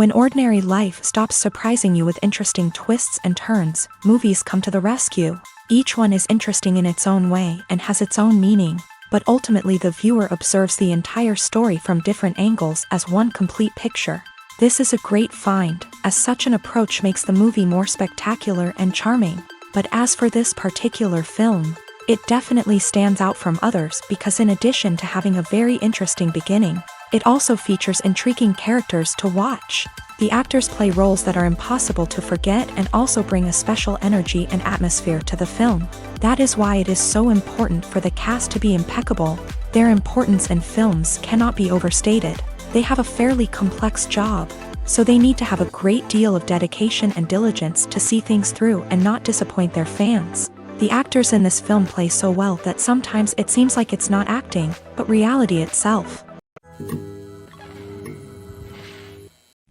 When ordinary life stops surprising you with interesting twists and turns, movies come to the rescue. Each one is interesting in its own way and has its own meaning, but ultimately the viewer observes the entire story from different angles as one complete picture. This is a great find, as such an approach makes the movie more spectacular and charming. But as for this particular film, it definitely stands out from others because in addition to having a very interesting beginning, it also features intriguing characters to watch. The actors play roles that are impossible to forget and also bring a special energy and atmosphere to the film. That is why it is so important for the cast to be impeccable. Their importance in films cannot be overstated. They have a fairly complex job, so they need to have a great deal of dedication and diligence to see things through and not disappoint their fans. The actors in this film play so well that sometimes it seems like it's not acting, but reality itself.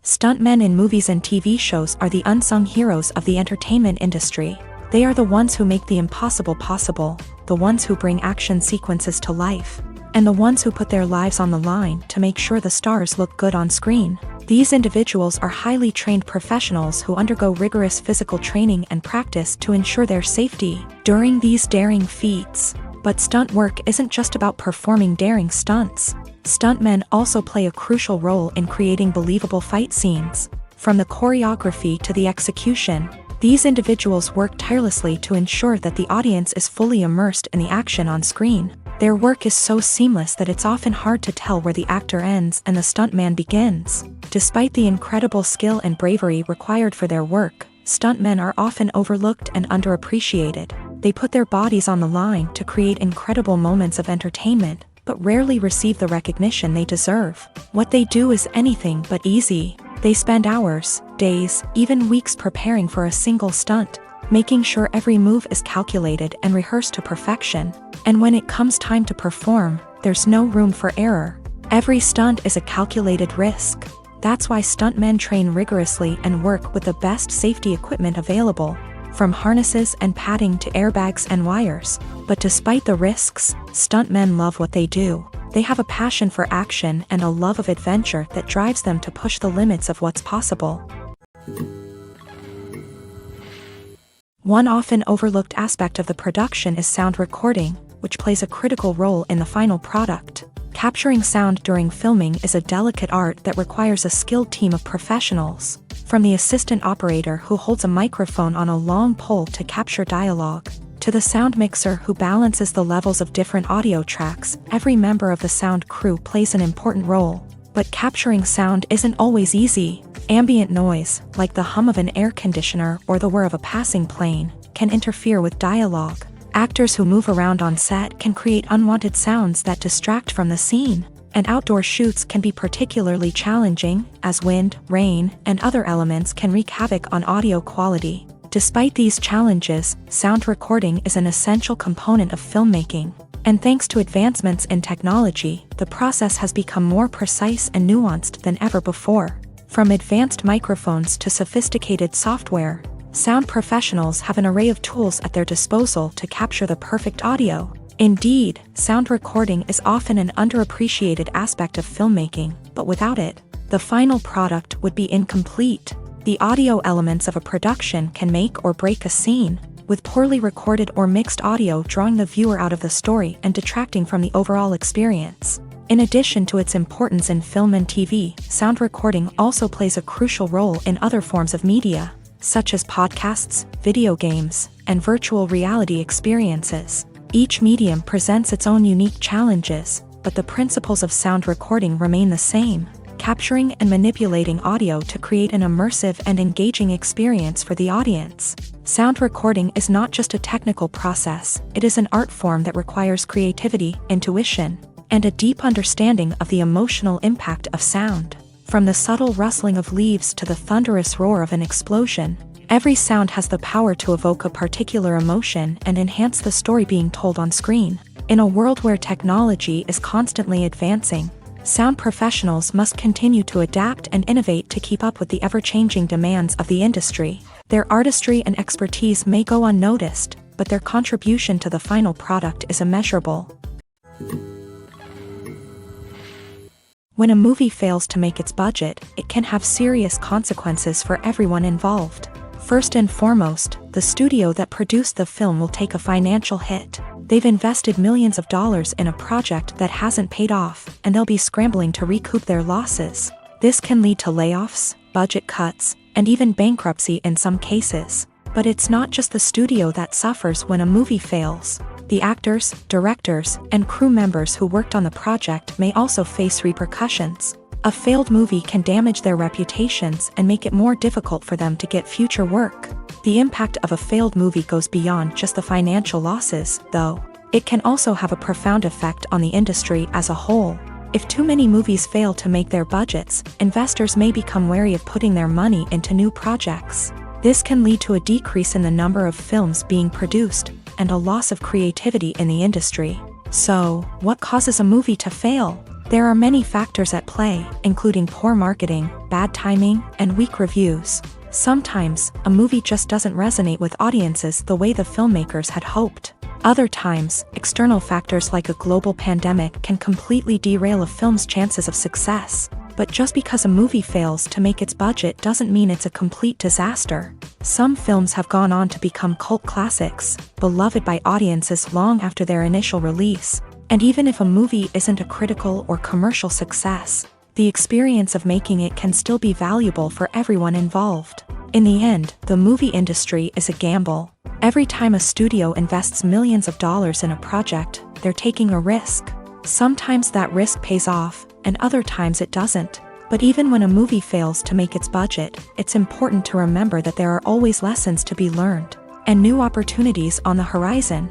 Stuntmen in movies and TV shows are the unsung heroes of the entertainment industry. They are the ones who make the impossible possible, the ones who bring action sequences to life, and the ones who put their lives on the line to make sure the stars look good on screen. These individuals are highly trained professionals who undergo rigorous physical training and practice to ensure their safety during these daring feats. But stunt work isn't just about performing daring stunts. Stuntmen also play a crucial role in creating believable fight scenes. From the choreography to the execution, these individuals work tirelessly to ensure that the audience is fully immersed in the action on screen. Their work is so seamless that it's often hard to tell where the actor ends and the stuntman begins. Despite the incredible skill and bravery required for their work, stuntmen are often overlooked and underappreciated. They put their bodies on the line to create incredible moments of entertainment, but rarely receive the recognition they deserve. What they do is anything but easy. They spend hours, days, even weeks preparing for a single stunt, making sure every move is calculated and rehearsed to perfection. And when it comes time to perform, there's no room for error. Every stunt is a calculated risk. That's why stuntmen train rigorously and work with the best safety equipment available, from harnesses and padding to airbags and wires. But despite the risks, stuntmen love what they do. They have a passion for action and a love of adventure that drives them to push the limits of what's possible. One often overlooked aspect of the production is sound recording, which plays a critical role in the final product. Capturing sound during filming is a delicate art that requires a skilled team of professionals. From the assistant operator who holds a microphone on a long pole to capture dialogue, to the sound mixer who balances the levels of different audio tracks, every member of the sound crew plays an important role. But capturing sound isn't always easy. Ambient noise, like the hum of an air conditioner or the whir of a passing plane, can interfere with dialogue. Actors who move around on set can create unwanted sounds that distract from the scene. And outdoor shoots can be particularly challenging, as wind, rain, and other elements can wreak havoc on audio quality. Despite these challenges, sound recording is an essential component of filmmaking. And thanks to advancements in technology, the process has become more precise and nuanced than ever before. From advanced microphones to sophisticated software, sound professionals have an array of tools at their disposal to capture the perfect audio. Indeed, sound recording is often an underappreciated aspect of filmmaking, but without it, the final product would be incomplete. The audio elements of a production can make or break a scene, with poorly recorded or mixed audio drawing the viewer out of the story and detracting from the overall experience. In addition to its importance in film and TV, sound recording also plays a crucial role in other forms of media, such as podcasts, video games, and virtual reality experiences. Each medium presents its own unique challenges, but the principles of sound recording remain the same: capturing and manipulating audio to create an immersive and engaging experience for the audience. Sound recording is not just a technical process, it is an art form that requires creativity, intuition, and a deep understanding of the emotional impact of sound. From the subtle rustling of leaves to the thunderous roar of an explosion, every sound has the power to evoke a particular emotion and enhance the story being told on screen. In a world where technology is constantly advancing, sound professionals must continue to adapt and innovate to keep up with the ever-changing demands of the industry. Their artistry and expertise may go unnoticed, but their contribution to the final product is immeasurable. When a movie fails to make its budget, it can have serious consequences for everyone involved. First and foremost, the studio that produced the film will take a financial hit. They've invested millions of dollars in a project that hasn't paid off, and they'll be scrambling to recoup their losses. This can lead to layoffs, budget cuts, and even bankruptcy in some cases. But it's not just the studio that suffers when a movie fails. The actors, directors, and crew members who worked on the project may also face repercussions. A failed movie can damage their reputations and make it more difficult for them to get future work. The impact of a failed movie goes beyond just the financial losses, though. It can also have a profound effect on the industry as a whole. If too many movies fail to make their budgets, investors may become wary of putting their money into new projects. This can lead to a decrease in the number of films being produced, and a loss of creativity in the industry. So, what causes a movie to fail? There are many factors at play, including poor marketing, bad timing, and weak reviews. Sometimes, a movie just doesn't resonate with audiences the way the filmmakers had hoped. Other times, external factors like a global pandemic can completely derail a film's chances of success. But just because a movie fails to make its budget doesn't mean it's a complete disaster. Some films have gone on to become cult classics, beloved by audiences long after their initial release. And even if a movie isn't a critical or commercial success, the experience of making it can still be valuable for everyone involved. In the end, the movie industry is a gamble. Every time a studio invests millions of dollars in a project, they're taking a risk. Sometimes that risk pays off, and other times it doesn't. But even when a movie fails to make its budget, it's important to remember that there are always lessons to be learned, and new opportunities on the horizon.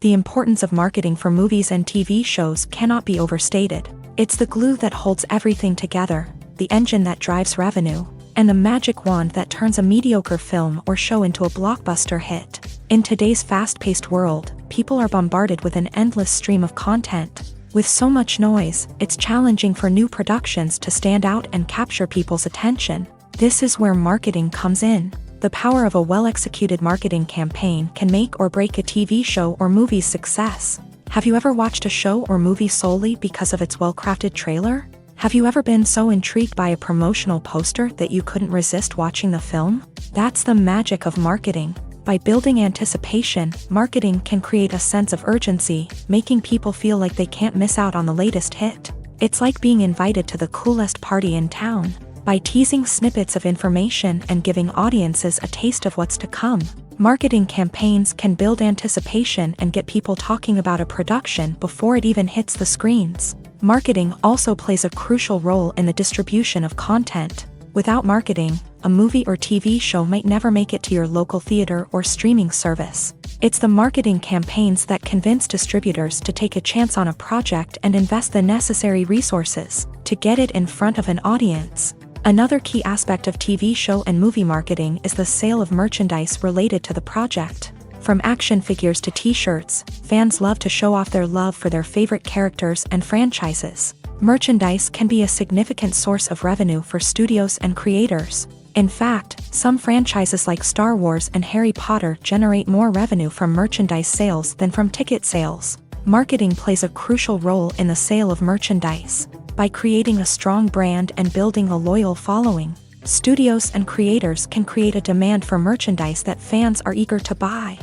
The importance of marketing for movies and TV shows cannot be overstated. It's the glue that holds everything together, the engine that drives revenue, and the magic wand that turns a mediocre film or show into a blockbuster hit. In today's fast-paced world, people are bombarded with an endless stream of content. With so much noise, it's challenging for new productions to stand out and capture people's attention. This is where marketing comes in. The power of a well-executed marketing campaign can make or break a TV show or movie's success. Have you ever watched a show or movie solely because of its well-crafted trailer? Have you ever been so intrigued by a promotional poster that you couldn't resist watching the film? That's the magic of marketing. By building anticipation, marketing can create a sense of urgency, making people feel like they can't miss out on the latest hit. It's like being invited to the coolest party in town. By teasing snippets of information and giving audiences a taste of what's to come, marketing campaigns can build anticipation and get people talking about a production before it even hits the screens. Marketing also plays a crucial role in the distribution of content. Without marketing, a movie or TV show might never make it to your local theater or streaming service. It's the marketing campaigns that convince distributors to take a chance on a project and invest the necessary resources to get it in front of an audience. Another key aspect of TV show and movie marketing is the sale of merchandise related to the project. From action figures to t-shirts, fans love to show off their love for their favorite characters and franchises. Merchandise can be a significant source of revenue for studios and creators. In fact, some franchises like Star Wars and Harry Potter generate more revenue from merchandise sales than from ticket sales. Marketing plays a crucial role in the sale of merchandise. By creating a strong brand and building a loyal following, studios and creators can create a demand for merchandise that fans are eager to buy.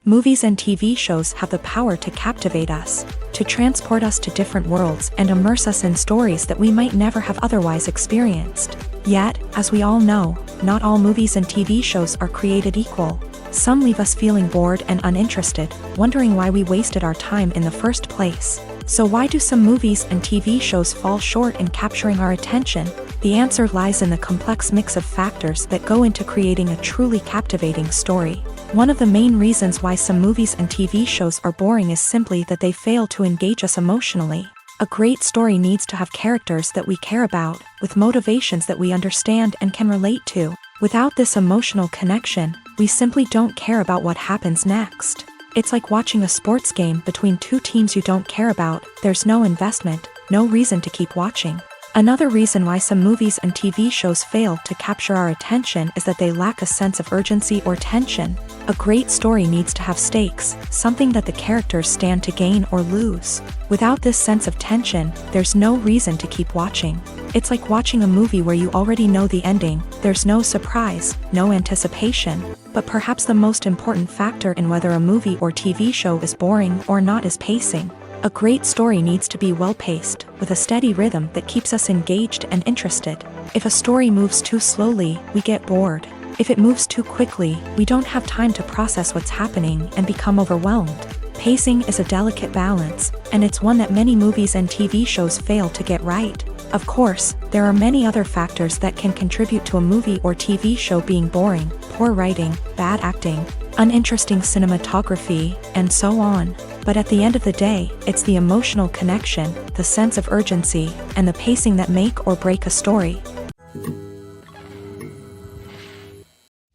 Movies and TV shows have the power to captivate us, to transport us to different worlds and immerse us in stories that we might never have otherwise experienced. Yet, as we all know, not all movies and TV shows are created equal. Some leave us feeling bored and uninterested, wondering why we wasted our time in the first place. So why do some movies and TV shows fall short in capturing our attention? The answer lies in the complex mix of factors that go into creating a truly captivating story. One of the main reasons why some movies and TV shows are boring is simply that they fail to engage us emotionally. A great story needs to have characters that we care about, with motivations that we understand and can relate to. Without this emotional connection, we simply don't care about what happens next. It's like watching a sports game between two teams you don't care about. There's no investment, no reason to keep watching. Another reason why some movies and TV shows fail to capture our attention is that they lack a sense of urgency or tension. A great story needs to have stakes, something that the characters stand to gain or lose. Without this sense of tension, there's no reason to keep watching. It's like watching a movie where you already know the ending. There's no surprise, no anticipation. But perhaps the most important factor in whether a movie or TV show is boring or not is pacing. A great story needs to be well-paced, with a steady rhythm that keeps us engaged and interested. If a story moves too slowly, we get bored. If it moves too quickly, we don't have time to process what's happening and become overwhelmed. Pacing is a delicate balance, and it's one that many movies and TV shows fail to get right. Of course, there are many other factors that can contribute to a movie or TV show being boring: poor writing, bad acting, uninteresting cinematography, and so on. But at the end of the day, it's the emotional connection, the sense of urgency, and the pacing that make or break a story.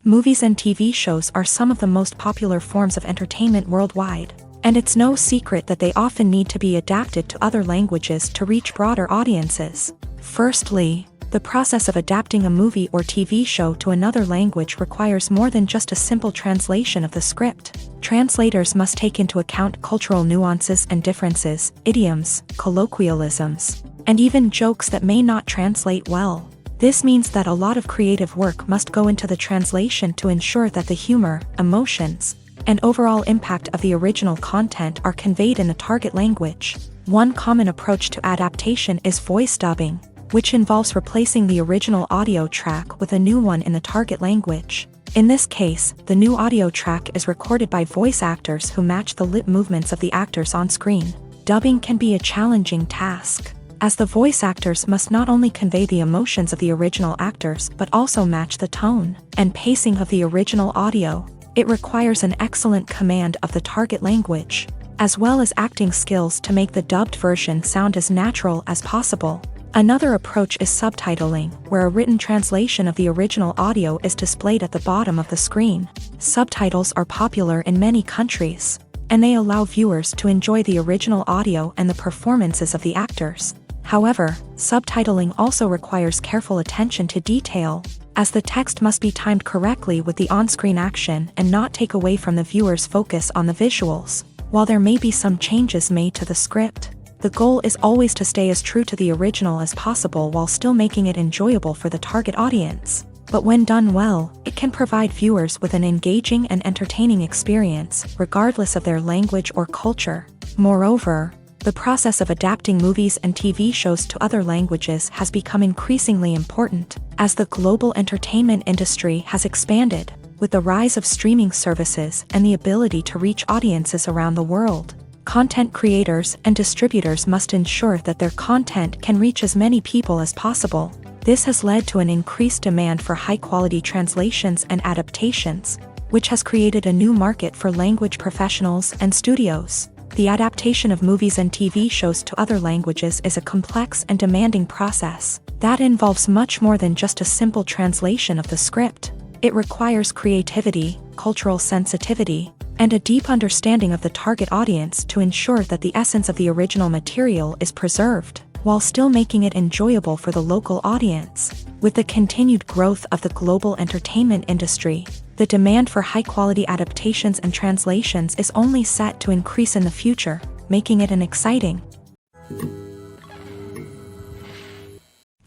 Movies and TV shows are some of the most popular forms of entertainment worldwide, and it's no secret that they often need to be adapted to other languages to reach broader audiences. Firstly, the process of adapting a movie or TV show to another language requires more than just a simple translation of the script. Translators must take into account cultural nuances and differences, idioms, colloquialisms, and even jokes that may not translate well. This means that a lot of creative work must go into the translation to ensure that the humor, emotions, and overall impact of the original content are conveyed in the target language. One common approach to adaptation is voice dubbing, which involves replacing the original audio track with a new one in the target language. In this case, the new audio track is recorded by voice actors who match the lip movements of the actors on screen. Dubbing can be a challenging task, as the voice actors must not only convey the emotions of the original actors but also match the tone and pacing of the original audio. It requires an excellent command of the target language, as well as acting skills to make the dubbed version sound as natural as possible. Another approach is subtitling, where a written translation of the original audio is displayed at the bottom of the screen. Subtitles are popular in many countries, and they allow viewers to enjoy the original audio and the performances of the actors. However, subtitling also requires careful attention to detail, as the text must be timed correctly with the on-screen action and not take away from the viewer's focus on the visuals. While there may be some changes made to the script, the goal is always to stay as true to the original as possible while still making it enjoyable for the target audience. But when done well, it can provide viewers with an engaging and entertaining experience, regardless of their language or culture. Moreover, the process of adapting movies and TV shows to other languages has become increasingly important, as the global entertainment industry has expanded, with the rise of streaming services and the ability to reach audiences around the world. Content creators and distributors must ensure that their content can reach as many people as possible. This has led to an increased demand for high-quality translations and adaptations, which has created a new market for language professionals and studios. The adaptation of movies and TV shows to other languages is a complex and demanding process that involves much more than just a simple translation of the script. It requires creativity, cultural sensitivity, and a deep understanding of the target audience to ensure that the essence of the original material is preserved, while still making it enjoyable for the local audience. With the continued growth of the global entertainment industry, the demand for high-quality adaptations and translations is only set to increase in the future, making it an exciting.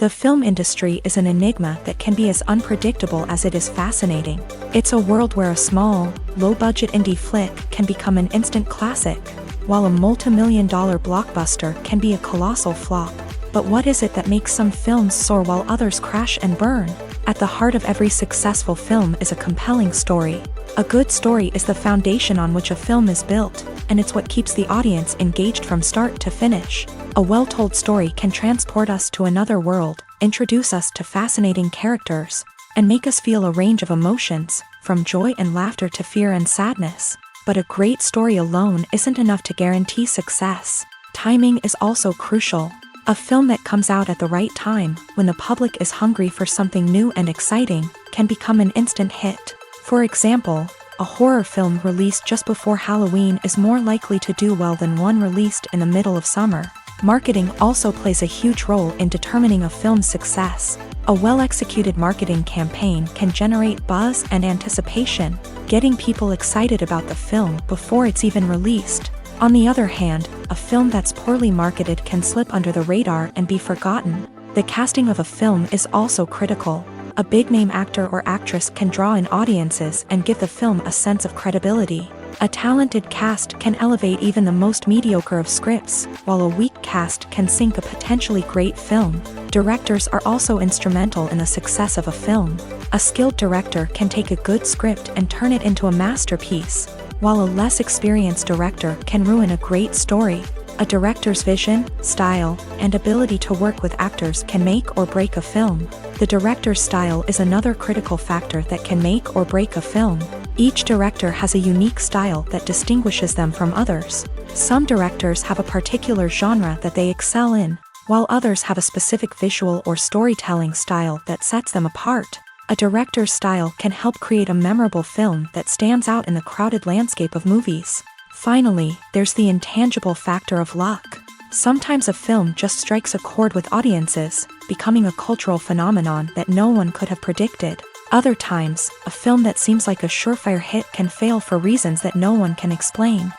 The film industry is an enigma that can be as unpredictable as it is fascinating. It's a world where a small, low-budget indie flick can become an instant classic, while a multi-million-dollar blockbuster can be a colossal flop. But what is it that makes some films soar while others crash and burn? At the heart of every successful film is a compelling story. A good story is the foundation on which a film is built, and it's what keeps the audience engaged from start to finish. A well-told story can transport us to another world, introduce us to fascinating characters, and make us feel a range of emotions, from joy and laughter to fear and sadness. But a great story alone isn't enough to guarantee success. Timing is also crucial. A film that comes out at the right time, when the public is hungry for something new and exciting, can become an instant hit. For example, a horror film released just before Halloween is more likely to do well than one released in the middle of summer. Marketing also plays a huge role in determining a film's success. A well-executed marketing campaign can generate buzz and anticipation, getting people excited about the film before it's even released. On the other hand, a film that's poorly marketed can slip under the radar and be forgotten. The casting of a film is also critical. A big-name actor or actress can draw in audiences and give the film a sense of credibility. A talented cast can elevate even the most mediocre of scripts, while a weak cast can sink a potentially great film. Directors are also instrumental in the success of a film. A skilled director can take a good script and turn it into a masterpiece, while a less experienced director can ruin a great story. A director's vision, style, and ability to work with actors can make or break a film. The director's style is another critical factor that can make or break a film. Each director has a unique style that distinguishes them from others. Some directors have a particular genre that they excel in, while others have a specific visual or storytelling style that sets them apart. A director's style can help create a memorable film that stands out in the crowded landscape of movies. Finally, there's the intangible factor of luck. Sometimes a film just strikes a chord with audiences, becoming a cultural phenomenon that no one could have predicted. Other times, a film that seems like a surefire hit can fail for reasons that no one can explain.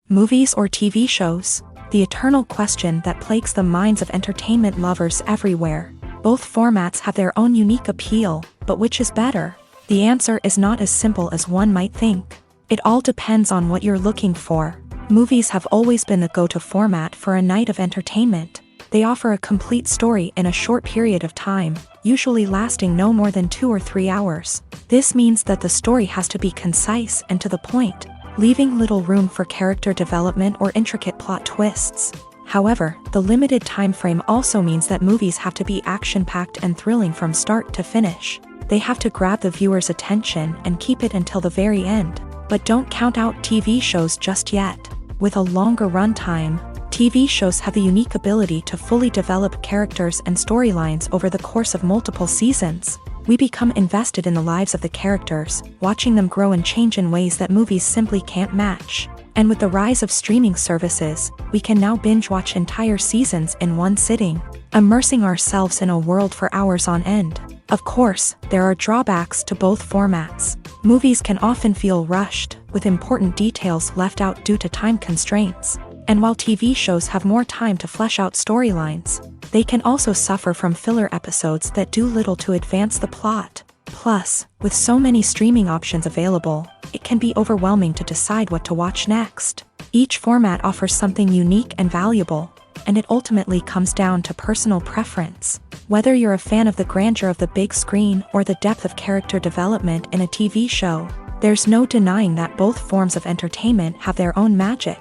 Movies or TV shows? The eternal question that plagues the minds of entertainment lovers everywhere. Both formats have their own unique appeal, but which is better? The answer is not as simple as one might think. It all depends on what you're looking for. Movies have always been the go-to format for a night of entertainment. They offer a complete story in a short period of time, usually lasting no more than 2 or 3 hours. This means that the story has to be concise and to the point, leaving little room for character development or intricate plot twists. However, the limited time frame also means that movies have to be action-packed and thrilling from start to finish. They have to grab the viewer's attention and keep it until the very end. But don't count out TV shows just yet. With a longer runtime, TV shows have the unique ability to fully develop characters and storylines over the course of multiple seasons. We become invested in the lives of the characters, watching them grow and change in ways that movies simply can't match. And with the rise of streaming services, we can now binge-watch entire seasons in one sitting, immersing ourselves in a world for hours on end. Of course, there are drawbacks to both formats. Movies can often feel rushed, with important details left out due to time constraints. And while TV shows have more time to flesh out storylines, they can also suffer from filler episodes that do little to advance the plot. Plus, with so many streaming options available, it can be overwhelming to decide what to watch next. Each format offers something unique and valuable, and it ultimately comes down to personal preference. Whether you're a fan of the grandeur of the big screen or the depth of character development in a TV show, there's no denying that both forms of entertainment have their own magic.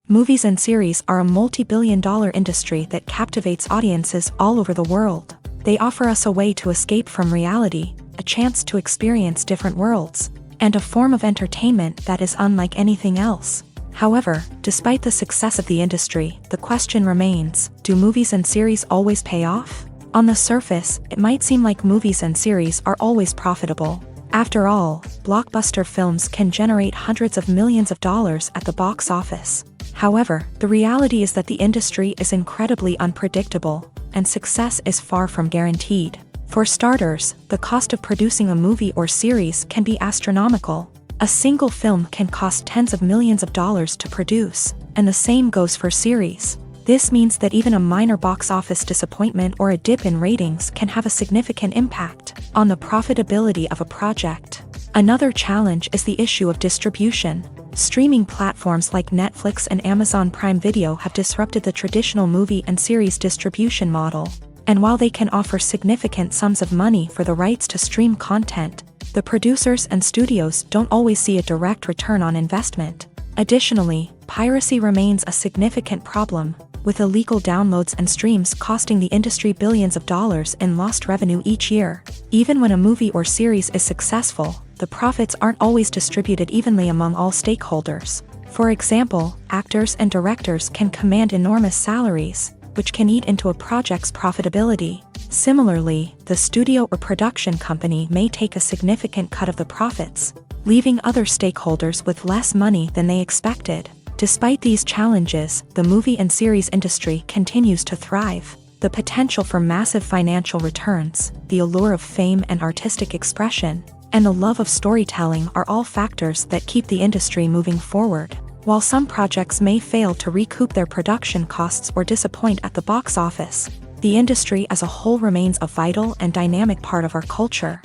Movies and series are a multi-billion-dollar industry that captivates audiences all over the world. They offer us a way to escape from reality, a chance to experience different worlds, and a form of entertainment that is unlike anything else. However, despite the success of the industry, the question remains, do movies and series always pay off? On the surface, it might seem like movies and series are always profitable. After all, blockbuster films can generate hundreds of millions of dollars at the box office. However, the reality is that the industry is incredibly unpredictable, and success is far from guaranteed. For starters, the cost of producing a movie or series can be astronomical. A single film can cost tens of millions of dollars to produce, and the same goes for series. This means that even a minor box office disappointment or a dip in ratings can have a significant impact on the profitability of a project. Another challenge is the issue of distribution. Streaming platforms like Netflix and Amazon Prime Video have disrupted the traditional movie and series distribution model. And while they can offer significant sums of money for the rights to stream content, the producers and studios don't always see a direct return on investment. Additionally, piracy remains a significant problem, with illegal downloads and streams costing the industry billions of dollars in lost revenue each year. Even when a movie or series is successful, the profits aren't always distributed evenly among all stakeholders. For example, actors and directors can command enormous salaries, which can eat into a project's profitability. Similarly, the studio or production company may take a significant cut of the profits, leaving other stakeholders with less money than they expected. Despite these challenges, the movie and series industry continues to thrive. The potential for massive financial returns, the allure of fame and artistic expression, and the love of storytelling are all factors that keep the industry moving forward. While some projects may fail to recoup their production costs or disappoint at the box office, the industry as a whole remains a vital and dynamic part of our culture.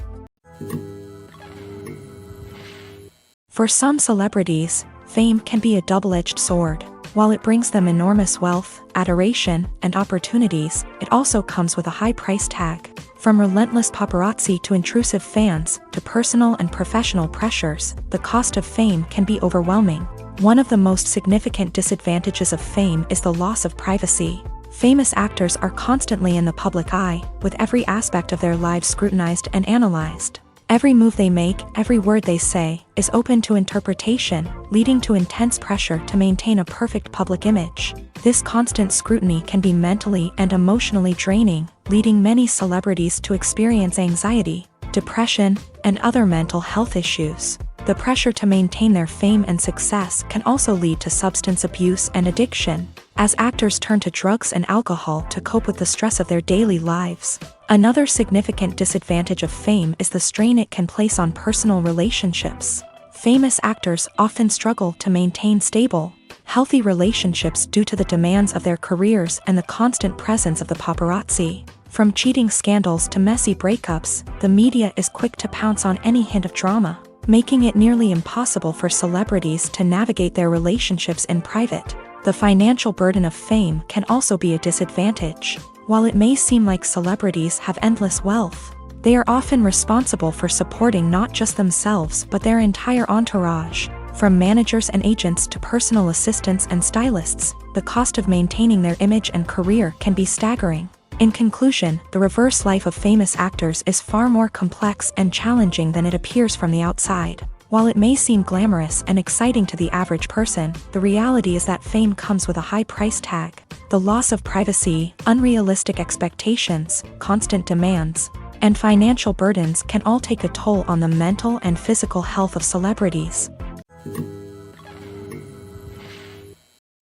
For some celebrities, fame can be a double-edged sword. While it brings them enormous wealth, adoration, and opportunities, it also comes with a high price tag. From relentless paparazzi to intrusive fans, to personal and professional pressures, the cost of fame can be overwhelming. One of the most significant disadvantages of fame is the loss of privacy. Famous actors are constantly in the public eye, with every aspect of their lives scrutinized and analyzed. Every move they make, every word they say, is open to interpretation, leading to intense pressure to maintain a perfect public image. This constant scrutiny can be mentally and emotionally draining, leading many celebrities to experience anxiety, depression, and other mental health issues. The pressure to maintain their fame and success can also lead to substance abuse and addiction, as actors turn to drugs and alcohol to cope with the stress of their daily lives. Another significant disadvantage of fame is the strain it can place on personal relationships. Famous actors often struggle to maintain stable, healthy relationships due to the demands of their careers and the constant presence of the paparazzi. From cheating scandals to messy breakups, the media is quick to pounce on any hint of drama, making it nearly impossible for celebrities to navigate their relationships in private. The financial burden of fame can also be a disadvantage. While it may seem like celebrities have endless wealth, they are often responsible for supporting not just themselves but their entire entourage. From managers and agents to personal assistants and stylists, the cost of maintaining their image and career can be staggering. In conclusion, the reverse life of famous actors is far more complex and challenging than it appears from the outside. While it may seem glamorous and exciting to the average person, the reality is that fame comes with a high price tag. The loss of privacy, unrealistic expectations, constant demands, and financial burdens can all take a toll on the mental and physical health of celebrities.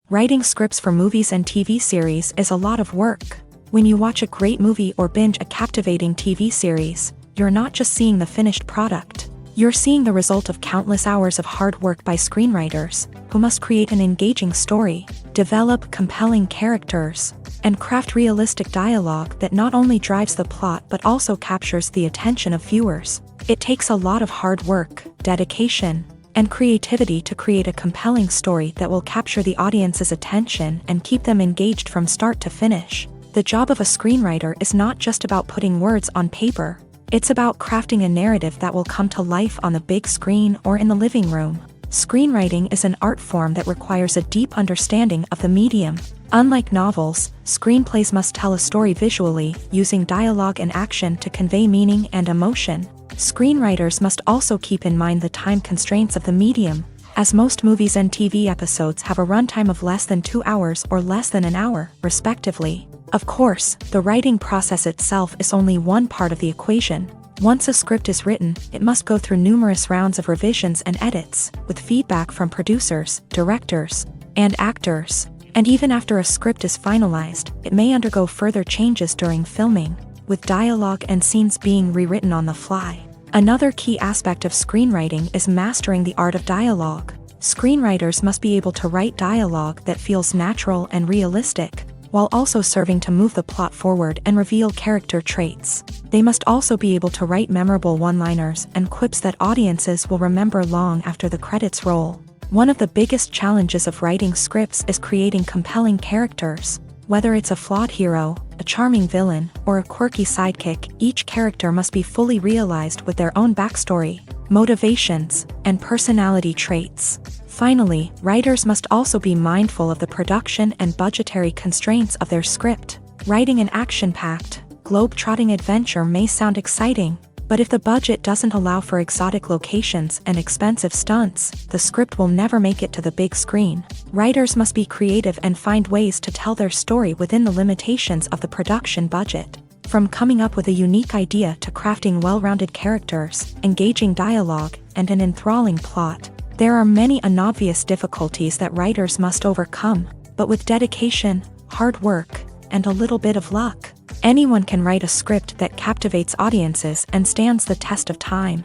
Writing scripts for movies and TV series is a lot of work. When you watch a great movie or binge a captivating TV series, you're not just seeing the finished product. You're seeing the result of countless hours of hard work by screenwriters, who must create an engaging story, develop compelling characters, and craft realistic dialogue that not only drives the plot but also captures the attention of viewers. It takes a lot of hard work, dedication, and creativity to create a compelling story that will capture the audience's attention and keep them engaged from start to finish. The job of a screenwriter is not just about putting words on paper. It's about crafting a narrative that will come to life on the big screen or in the living room. Screenwriting is an art form that requires a deep understanding of the medium. Unlike novels, screenplays must tell a story visually, using dialogue and action to convey meaning and emotion. Screenwriters must also keep in mind the time constraints of the medium, as most movies and TV episodes have a runtime of less than 2 hours or less than an hour, respectively. Of course, the writing process itself is only one part of the equation. Once a script is written, it must go through numerous rounds of revisions and edits, with feedback from producers, directors, and actors. And even after a script is finalized, it may undergo further changes during filming, with dialogue and scenes being rewritten on the fly. Another key aspect of screenwriting is mastering the art of dialogue. Screenwriters must be able to write dialogue that feels natural and realistic, while also serving to move the plot forward and reveal character traits. They must also be able to write memorable one-liners and quips that audiences will remember long after the credits roll. One of the biggest challenges of writing scripts is creating compelling characters. Whether it's a flawed hero, a charming villain, or a quirky sidekick, each character must be fully realized with their own backstory, motivations, and personality traits. Finally, writers must also be mindful of the production and budgetary constraints of their script. Writing an action-packed, globe-trotting adventure may sound exciting, but if the budget doesn't allow for exotic locations and expensive stunts, the script will never make it to the big screen. Writers must be creative and find ways to tell their story within the limitations of the production budget. From coming up with a unique idea to crafting well-rounded characters, engaging dialogue, and an enthralling plot, there are many unobvious difficulties that writers must overcome, but with dedication, hard work, and a little bit of luck, anyone can write a script that captivates audiences and stands the test of time.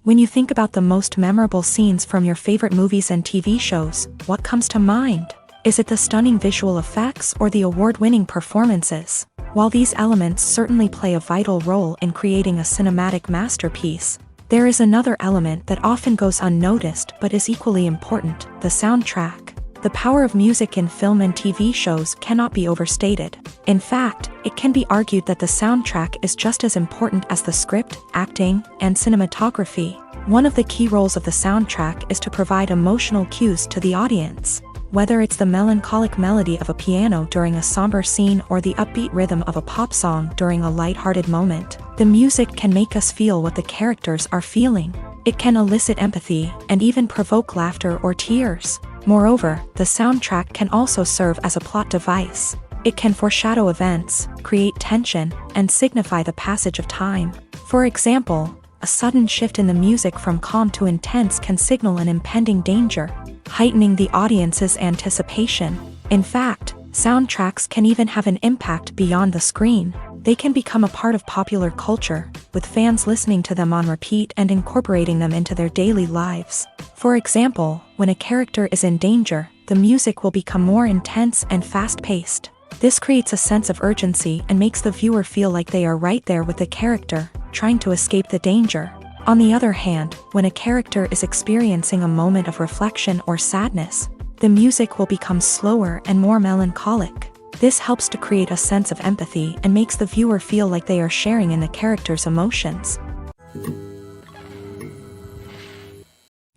When you think about the most memorable scenes from your favorite movies and TV shows, what comes to mind? Is it the stunning visual effects or the award-winning performances? While these elements certainly play a vital role in creating a cinematic masterpiece, there is another element that often goes unnoticed but is equally important: the soundtrack. The power of music in film and TV shows cannot be overstated. In fact, it can be argued that the soundtrack is just as important as the script, acting, and cinematography. One of the key roles of the soundtrack is to provide emotional cues to the audience. Whether it's the melancholic melody of a piano during a somber scene or the upbeat rhythm of a pop song during a lighthearted moment, the music can make us feel what the characters are feeling. It can elicit empathy and even provoke laughter or tears. Moreover, the soundtrack can also serve as a plot device. It can foreshadow events, create tension, and signify the passage of time. For example, a sudden shift in the music from calm to intense can signal an impending danger, heightening the audience's anticipation. In fact, soundtracks can even have an impact beyond the screen. They can become a part of popular culture, with fans listening to them on repeat and incorporating them into their daily lives. For example, when a character is in danger, the music will become more intense and fast-paced. This creates a sense of urgency and makes the viewer feel like they are right there with the character, trying to escape the danger. On the other hand, when a character is experiencing a moment of reflection or sadness, the music will become slower and more melancholic. This helps to create a sense of empathy and makes the viewer feel like they are sharing in the character's emotions.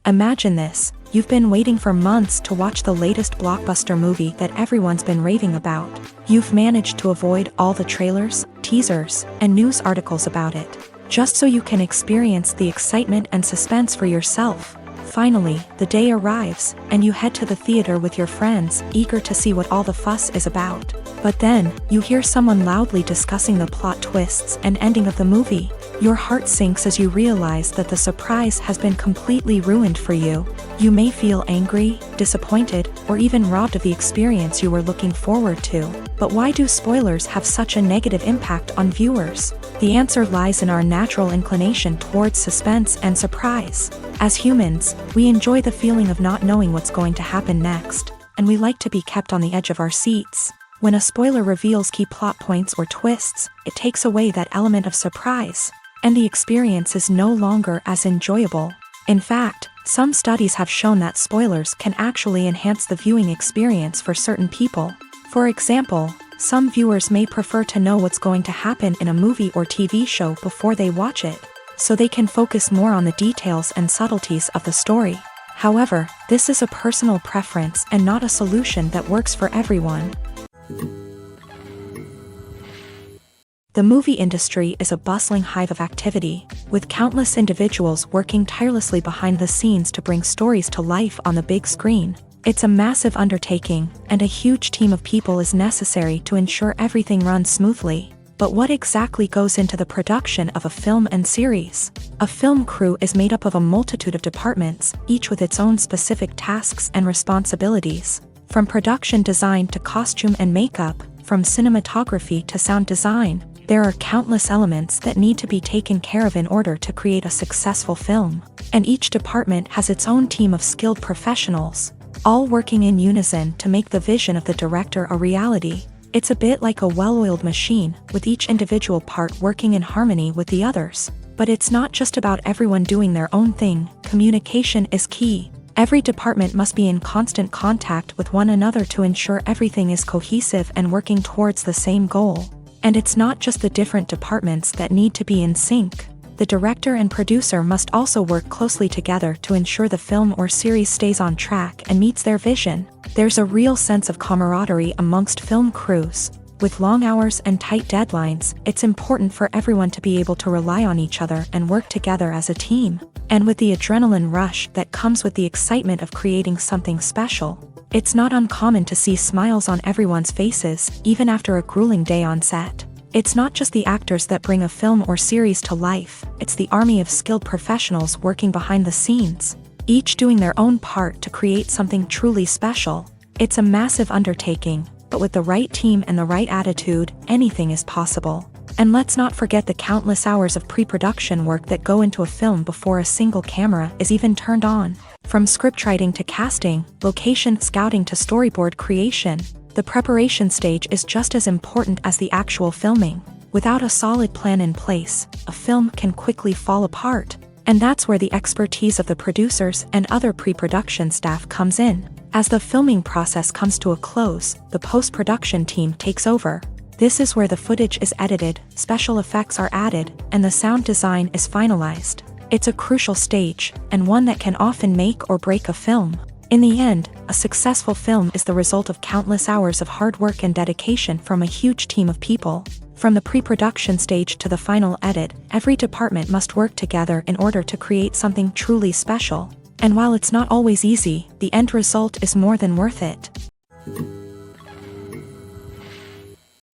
Imagine this: you've been waiting for months to watch the latest blockbuster movie that everyone's been raving about. You've managed to avoid all the trailers, teasers, and news articles about it, just so you can experience the excitement and suspense for yourself. Finally, the day arrives, and you head to the theater with your friends, eager to see what all the fuss is about. But then, you hear someone loudly discussing the plot twists and ending of the movie. Your heart sinks as you realize that the surprise has been completely ruined for you. You may feel angry, disappointed, or even robbed of the experience you were looking forward to. But why do spoilers have such a negative impact on viewers? The answer lies in our natural inclination towards suspense and surprise. As humans, we enjoy the feeling of not knowing what's going to happen next, and we like to be kept on the edge of our seats. When a spoiler reveals key plot points or twists, it takes away that element of surprise, and the experience is no longer as enjoyable. In fact, some studies have shown that spoilers can actually enhance the viewing experience for certain people. For example, some viewers may prefer to know what's going to happen in a movie or TV show before they watch it, so they can focus more on the details and subtleties of the story. However, this is a personal preference and not a solution that works for everyone. The movie industry is a bustling hive of activity, with countless individuals working tirelessly behind the scenes to bring stories to life on the big screen. It's a massive undertaking, and a huge team of people is necessary to ensure everything runs smoothly. But what exactly goes into the production of a film and series? A film crew is made up of a multitude of departments, each with its own specific tasks and responsibilities. From production design to costume and makeup, from cinematography to sound design, There are countless elements that need to be taken care of in order to create a successful film, and each department has its own team of skilled professionals, all working in unison to make the vision of the director a reality. It's a bit like a well-oiled machine, with each individual part working in harmony with the others. But it's not just about everyone doing their own thing. Communication is key. Every department must be in constant contact with one another to ensure everything is cohesive and working towards the same goal. And it's not just the different departments that need to be in sync. The director and producer must also work closely together to ensure the film or series stays on track and meets their vision. There's a real sense of camaraderie amongst film crews. With long hours and tight deadlines, it's important for everyone to be able to rely on each other and work together as a team. And with the adrenaline rush that comes with the excitement of creating something special, it's not uncommon to see smiles on everyone's faces, even after a grueling day on set. It's not just the actors that bring a film or series to life, it's the army of skilled professionals working behind the scenes, each doing their own part to create something truly special. It's a massive undertaking, but with the right team and the right attitude, anything is possible. And let's not forget the countless hours of pre-production work that go into a film before a single camera is even turned on. From scriptwriting to casting, location scouting to storyboard creation, the preparation stage is just as important as the actual filming. Without a solid plan in place, a film can quickly fall apart. And that's where the expertise of the producers and other pre-production staff comes in. As the filming process comes to a close, the post-production team takes over. This is where the footage is edited, special effects are added, and the sound design is finalized. It's a crucial stage, and one that can often make or break a film. In the end, a successful film is the result of countless hours of hard work and dedication from a huge team of people. From the pre-production stage to the final edit, every department must work together in order to create something truly special. And while it's not always easy, the end result is more than worth it.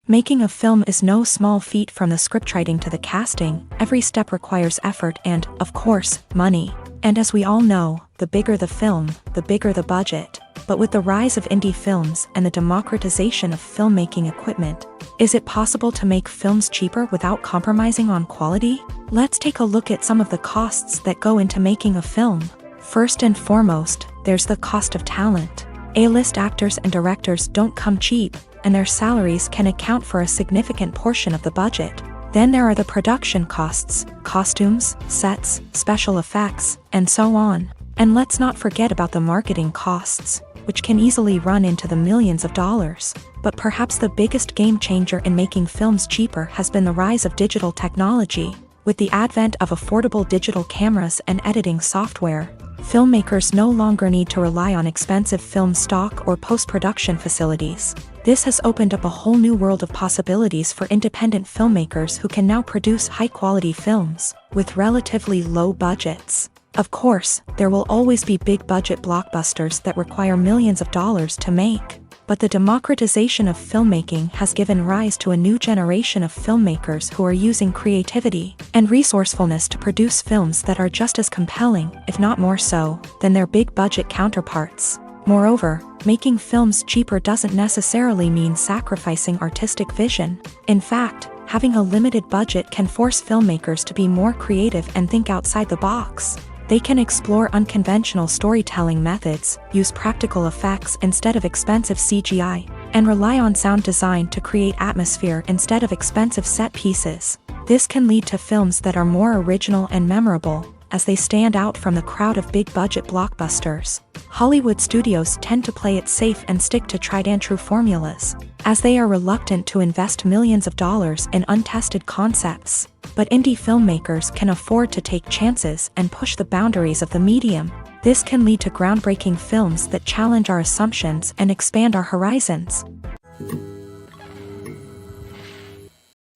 Making a film is no small feat. From the scriptwriting to the casting, every step requires effort and, of course, money. And as we all know, the bigger the film, the bigger the budget. But with the rise of indie films and the democratization of filmmaking equipment, is it possible to make films cheaper without compromising on quality? Let's take a look at some of the costs that go into making a film. First and foremost, there's the cost of talent. A-list actors and directors don't come cheap, and their salaries can account for a significant portion of the budget. Then there are the production costs, costumes, sets, special effects, and so on. And let's not forget about the marketing costs, which can easily run into the millions of dollars. But perhaps the biggest game changer in making films cheaper has been the rise of digital technology. With the advent of affordable digital cameras and editing software, filmmakers no longer need to rely on expensive film stock or post-production facilities. This has opened up a whole new world of possibilities for independent filmmakers who can now produce high-quality films with relatively low budgets. Of course, there will always be big-budget blockbusters that require millions of dollars to make. But the democratization of filmmaking has given rise to a new generation of filmmakers who are using creativity and resourcefulness to produce films that are just as compelling, if not more so, than their big-budget counterparts. Moreover, making films cheaper doesn't necessarily mean sacrificing artistic vision. In fact, having a limited budget can force filmmakers to be more creative and think outside the box. They can explore unconventional storytelling methods, use practical effects instead of expensive CGI, and rely on sound design to create atmosphere instead of expensive set pieces. This can lead to films that are more original and memorable, as they stand out from the crowd of big-budget blockbusters. Hollywood studios tend to play it safe and stick to tried-and-true formulas, as they are reluctant to invest millions of dollars in untested concepts. But indie filmmakers can afford to take chances and push the boundaries of the medium. This can lead to groundbreaking films that challenge our assumptions and expand our horizons.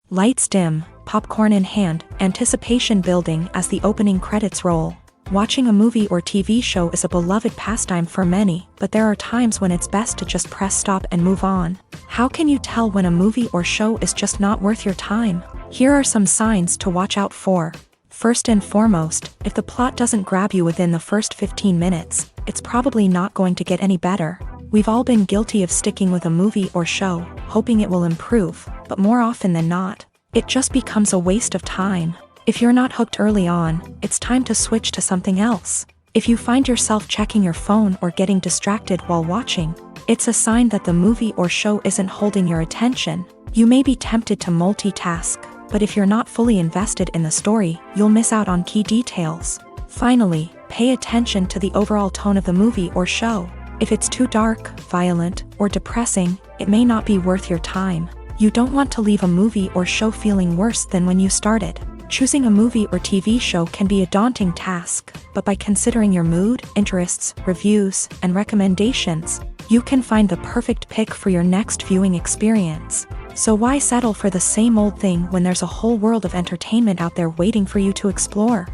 Lights dim, popcorn in hand, anticipation building as the opening credits roll. Watching a movie or TV show is a beloved pastime for many, but there are times when it's best to just press stop and move on. How can you tell when a movie or show is just not worth your time? Here are some signs to watch out for. First and foremost, if the plot doesn't grab you within the first 15 minutes, it's probably not going to get any better. We've all been guilty of sticking with a movie or show, hoping it will improve, but more often than not, it just becomes a waste of time. If you're not hooked early on, it's time to switch to something else. If you find yourself checking your phone or getting distracted while watching, it's a sign that the movie or show isn't holding your attention. You may be tempted to multitask, but if you're not fully invested in the story, you'll miss out on key details. Finally, pay attention to the overall tone of the movie or show. If it's too dark, violent, or depressing, it may not be worth your time. You don't want to leave a movie or show feeling worse than when you started. Choosing a movie or TV show can be a daunting task, but by considering your mood, interests, reviews, and recommendations, you can find the perfect pick for your next viewing experience. So why settle for the same old thing when there's a whole world of entertainment out there waiting for you to explore?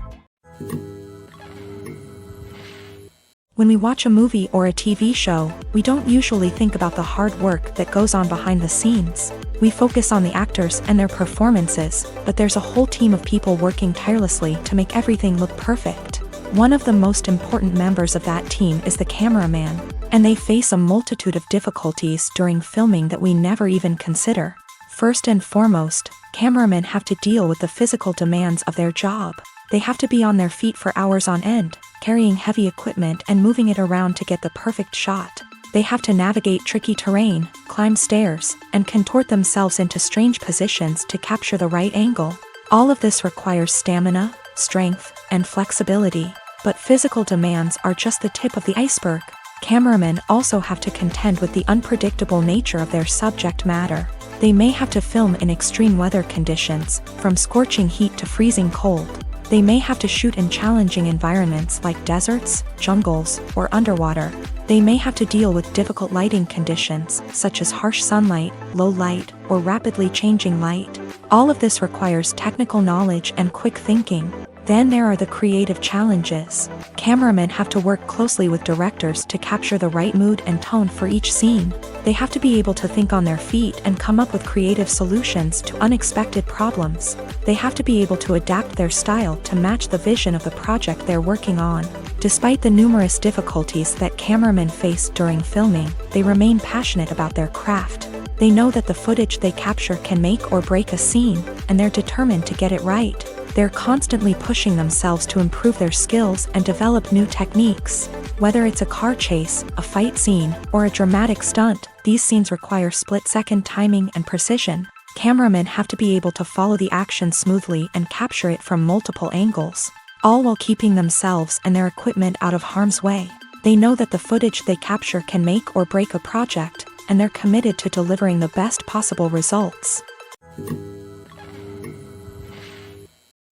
When we watch a movie or a TV show, we don't usually think about the hard work that goes on behind the scenes. We focus on the actors and their performances, but there's a whole team of people working tirelessly to make everything look perfect. One of the most important members of that team is the cameraman, and they face a multitude of difficulties during filming that we never even consider. First and foremost, cameramen have to deal with the physical demands of their job. They have to be on their feet for hours on end, carrying heavy equipment and moving it around to get the perfect shot. They have to navigate tricky terrain, climb stairs, and contort themselves into strange positions to capture the right angle. All of this requires stamina, strength, and flexibility. But physical demands are just the tip of the iceberg. Cameramen also have to contend with the unpredictable nature of their subject matter. They may have to film in extreme weather conditions, from scorching heat to freezing cold. They may have to shoot in challenging environments like deserts, jungles, or underwater. They may have to deal with difficult lighting conditions, such as harsh sunlight, low light, or rapidly changing light. All of this requires technical knowledge and quick thinking. Then there are the creative challenges. Cameramen have to work closely with directors to capture the right mood and tone for each scene. They have to be able to think on their feet and come up with creative solutions to unexpected problems. They have to be able to adapt their style to match the vision of the project they're working on. Despite the numerous difficulties that cameramen face during filming, they remain passionate about their craft. They know that the footage they capture can make or break a scene, and they're determined to get it right. They're constantly pushing themselves to improve their skills and develop new techniques. Whether it's a car chase, a fight scene, or a dramatic stunt, these scenes require split-second timing and precision. Cameramen have to be able to follow the action smoothly and capture it from multiple angles, all while keeping themselves and their equipment out of harm's way. They know that the footage they capture can make or break a project, and they're committed to delivering the best possible results.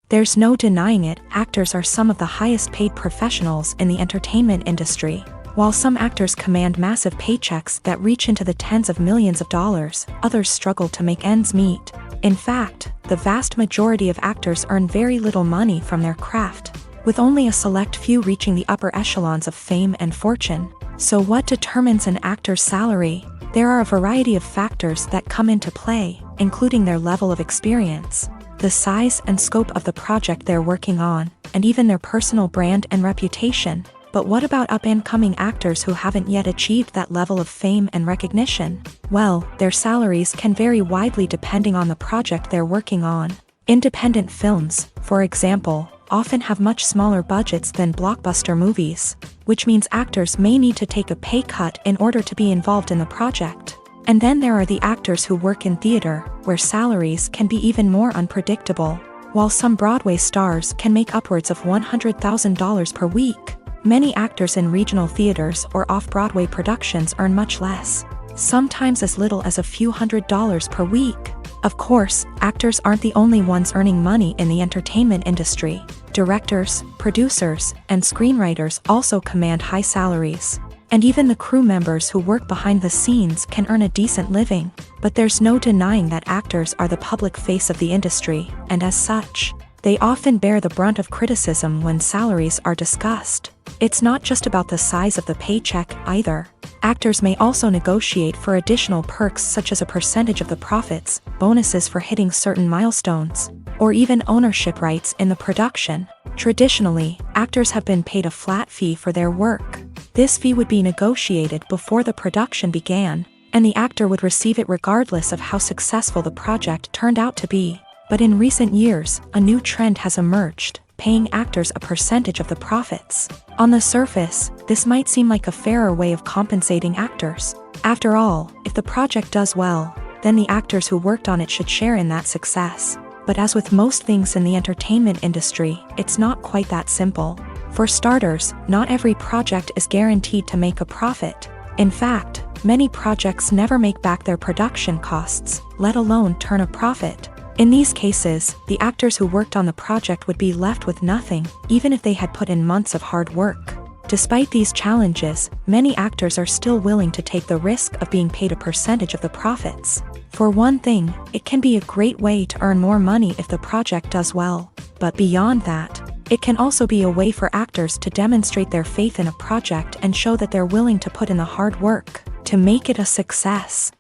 There's no denying it, actors are some of the highest paid professionals in the entertainment industry. While some actors command massive paychecks that reach into the tens of millions of dollars, others struggle to make ends meet. In fact, the vast majority of actors earn very little money from their craft, with only a select few reaching the upper echelons of fame and fortune. So what determines an actor's salary? There are a variety of factors that come into play, including their level of experience, the size and scope of the project they're working on, and even their personal brand and reputation. But what about up-and-coming actors who haven't yet achieved that level of fame and recognition? Well, their salaries can vary widely depending on the project they're working on. Independent films, for example, often have much smaller budgets than blockbuster movies, which means actors may need to take a pay cut in order to be involved in the project. And then there are the actors who work in theater, where salaries can be even more unpredictable. While some Broadway stars can make upwards of $100,000 per week, many actors in regional theaters or off-Broadway productions earn much less, sometimes as little as a few $100s per week. Of course, actors aren't the only ones earning money in the entertainment industry. Directors, producers, and screenwriters also command high salaries. And even the crew members who work behind the scenes can earn a decent living. But there's no denying that actors are the public face of the industry, and as such, they often bear the brunt of criticism when salaries are discussed. It's not just about the size of the paycheck, either. Actors may also negotiate for additional perks such as a percentage of the profits, bonuses for hitting certain milestones, or even ownership rights in the production. Traditionally, actors have been paid a flat fee for their work. This fee would be negotiated before the production began, and the actor would receive it regardless of how successful the project turned out to be. But in recent years, a new trend has emerged, paying actors a percentage of the profits. On the surface, this might seem like a fairer way of compensating actors. After all, if the project does well, then the actors who worked on it should share in that success. But as with most things in the entertainment industry, it's not quite that simple. For starters, not every project is guaranteed to make a profit. In fact, many projects never make back their production costs, let alone turn a profit. In these cases, the actors who worked on the project would be left with nothing, even if they had put in months of hard work. Despite these challenges, many actors are still willing to take the risk of being paid a percentage of the profits. For one thing, it can be a great way to earn more money if the project does well. But beyond that, it can also be a way for actors to demonstrate their faith in a project and show that they're willing to put in the hard work to make it a success.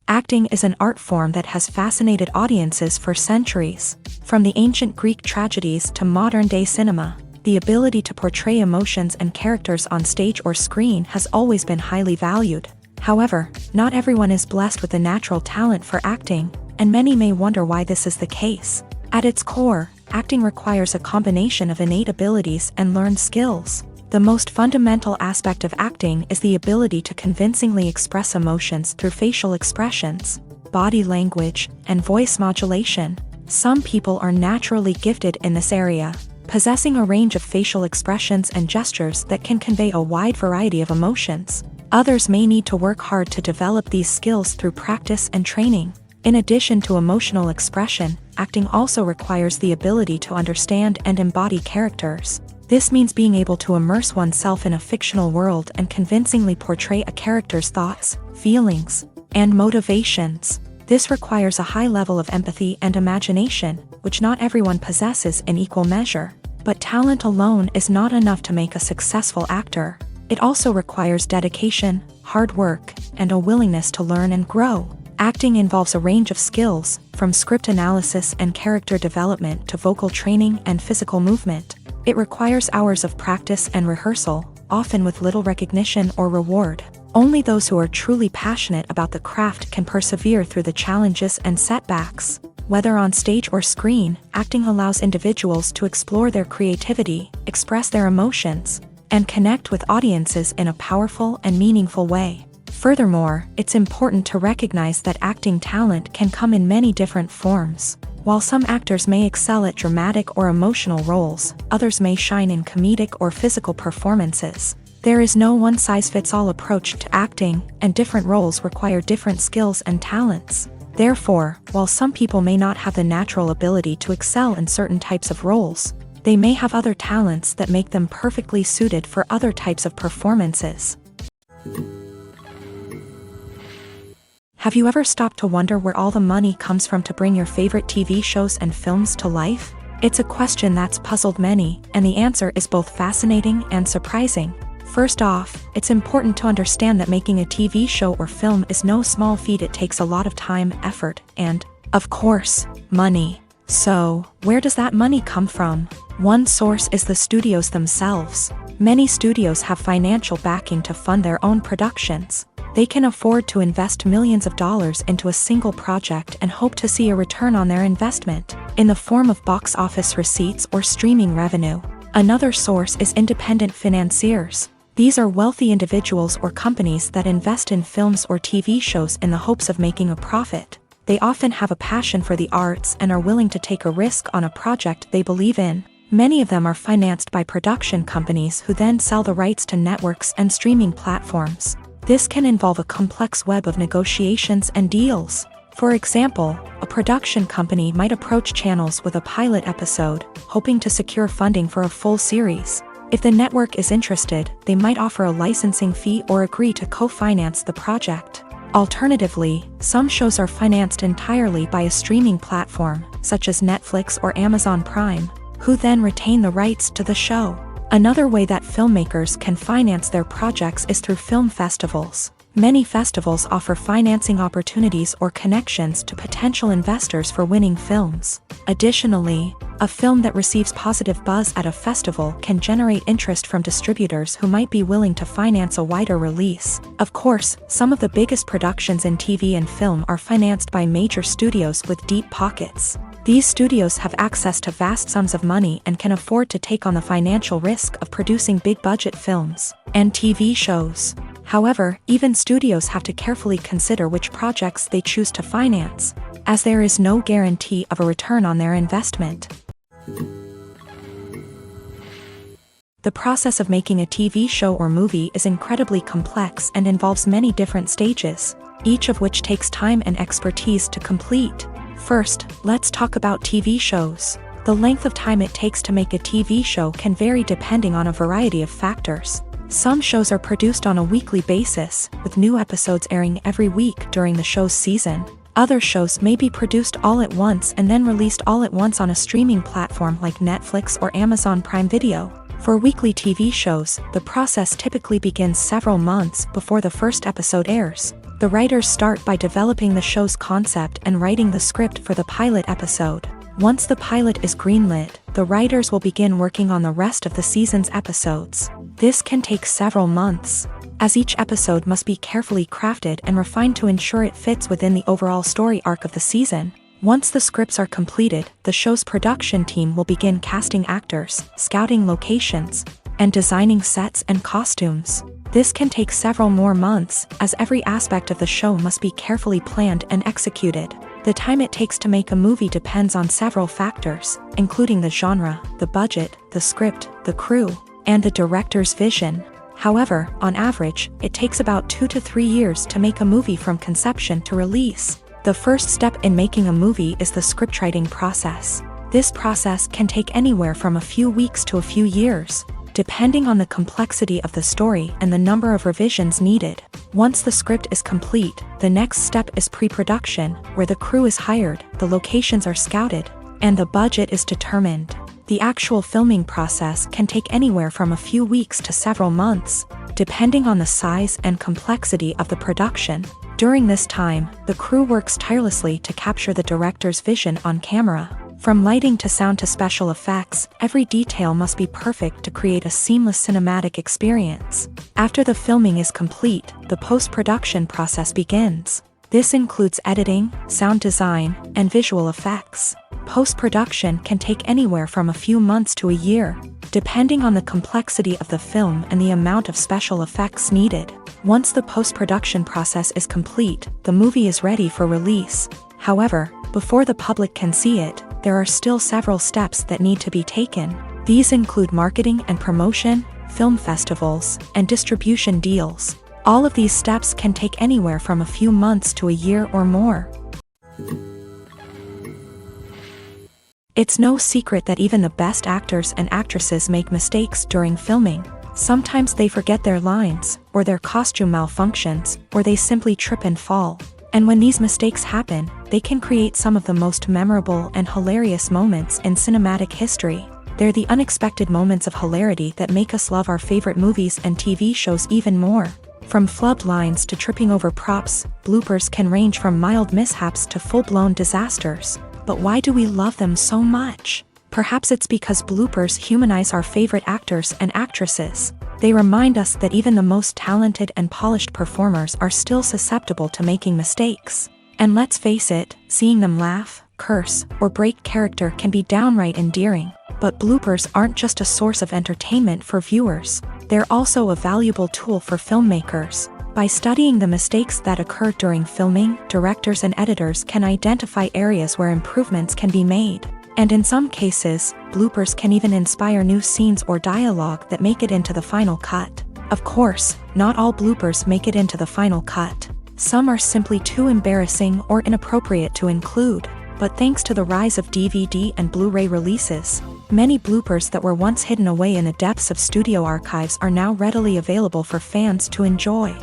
Acting is an art form that has fascinated audiences for centuries. From the ancient Greek tragedies to modern-day cinema, the ability to portray emotions and characters on stage or screen has always been highly valued. However, not everyone is blessed with a natural talent for acting, and many may wonder why this is the case. At its core, acting requires a combination of innate abilities and learned skills. The most fundamental aspect of acting is the ability to convincingly express emotions through facial expressions, body language, and voice modulation. Some people are naturally gifted in this area, possessing a range of facial expressions and gestures that can convey a wide variety of emotions. Others may need to work hard to develop these skills through practice and training. In addition to emotional expression, acting also requires the ability to understand and embody characters. This means being able to immerse oneself in a fictional world and convincingly portray a character's thoughts, feelings, and motivations. This requires a high level of empathy and imagination, which not everyone possesses in equal measure. But talent alone is not enough to make a successful actor. It also requires dedication, hard work, and a willingness to learn and grow. Acting involves a range of skills, from script analysis and character development to vocal training and physical movement. It requires hours of practice and rehearsal, often with little recognition or reward. Only those who are truly passionate about the craft can persevere through the challenges and setbacks. Whether on stage or screen, acting allows individuals to explore their creativity, express their emotions, and connect with audiences in a powerful and meaningful way. Furthermore, it's important to recognize that acting talent can come in many different forms. While some actors may excel at dramatic or emotional roles, others may shine in comedic or physical performances. There is no one-size-fits-all approach to acting, and different roles require different skills and talents. Therefore, while some people may not have the natural ability to excel in certain types of roles, they may have other talents that make them perfectly suited for other types of performances. Have you ever stopped to wonder where all the money comes from to bring your favorite TV shows and films to life? It's a question that's puzzled many, and the answer is both fascinating and surprising. First off, it's important to understand that making a TV show or film is no small feat. It takes a lot of time, effort, and, of course, money. So, where does that money come from? One source is the studios themselves. Many studios have financial backing to fund their own productions. They can afford to invest millions of dollars into a single project and hope to see a return on their investment, in the form of box office receipts or streaming revenue. Another source is independent financiers. These are wealthy individuals or companies that invest in films or TV shows in the hopes of making a profit. They often have a passion for the arts and are willing to take a risk on a project they believe in. Many of them are financed by production companies who then sell the rights to networks and streaming platforms. This can involve a complex web of negotiations and deals. For example, a production company might approach channels with a pilot episode, hoping to secure funding for a full series. If the network is interested, they might offer a licensing fee or agree to co-finance the project. Alternatively, some shows are financed entirely by a streaming platform, such as Netflix or Amazon Prime, who then retain the rights to the show. Another way that filmmakers can finance their projects is through film festivals. Many festivals offer financing opportunities or connections to potential investors for winning films. Additionally, a film that receives positive buzz at a festival can generate interest from distributors who might be willing to finance a wider release. Of course, some of the biggest productions in TV and film are financed by major studios with deep pockets. These studios have access to vast sums of money and can afford to take on the financial risk of producing big-budget films and TV shows. However, even studios have to carefully consider which projects they choose to finance, as there is no guarantee of a return on their investment. The process of making a TV show or movie is incredibly complex and involves many different stages, each of which takes time and expertise to complete. First, let's talk about TV shows. The length of time it takes to make a TV show can vary depending on a variety of factors. Some shows are produced on a weekly basis, with new episodes airing every week during the show's season. Other shows may be produced all at once and then released all at once on a streaming platform like Netflix or Amazon Prime Video. For weekly TV shows, the process typically begins several months before the first episode airs. The writers start by developing the show's concept and writing the script for the pilot episode. Once the pilot is greenlit, the writers will begin working on the rest of the season's episodes. This can take several months, as each episode must be carefully crafted and refined to ensure it fits within the overall story arc of the season. Once the scripts are completed, the show's production team will begin casting actors, scouting locations, and designing sets and costumes. This can take several more months, as every aspect of the show must be carefully planned and executed. The time it takes to make a movie depends on several factors, including the genre, the budget, the script, the crew, and the director's vision. However, on average, it takes about 2 to 3 years to make a movie from conception to release. The first step in making a movie is the scriptwriting process. This process can take anywhere from a few weeks to a few years, depending on the complexity of the story and the number of revisions needed. Once the script is complete, the next step is pre-production, where the crew is hired, the locations are scouted, and the budget is determined. The actual filming process can take anywhere from a few weeks to several months, depending on the size and complexity of the production. During this time, the crew works tirelessly to capture the director's vision on camera. From lighting to sound to special effects, every detail must be perfect to create a seamless cinematic experience. After the filming is complete, the post-production process begins. This includes editing, sound design, and visual effects. Post-production can take anywhere from a few months to a year, depending on the complexity of the film and the amount of special effects needed. Once the post-production process is complete, the movie is ready for release. However, before the public can see it, there are still several steps that need to be taken. These include marketing and promotion, film festivals, and distribution deals. All of these steps can take anywhere from a few months to a year or more. It's no secret that even the best actors and actresses make mistakes during filming. Sometimes they forget their lines, or their costume malfunctions, or they simply trip and fall. And when these mistakes happen, they can create some of the most memorable and hilarious moments in cinematic history. They're the unexpected moments of hilarity that make us love our favorite movies and TV shows even more. From flubbed lines to tripping over props, bloopers can range from mild mishaps to full-blown disasters. But why do we love them so much? Perhaps it's because bloopers humanize our favorite actors and actresses. They remind us that even the most talented and polished performers are still susceptible to making mistakes. And let's face it, seeing them laugh, curse, or break character can be downright endearing. But bloopers aren't just a source of entertainment for viewers. They're also a valuable tool for filmmakers. By studying the mistakes that occur during filming, directors and editors can identify areas where improvements can be made. And in some cases, bloopers can even inspire new scenes or dialogue that make it into the final cut. Of course, not all bloopers make it into the final cut. Some are simply too embarrassing or inappropriate to include. But thanks to the rise of DVD and Blu-ray releases, many bloopers that were once hidden away in the depths of studio archives are now readily available for fans to enjoy.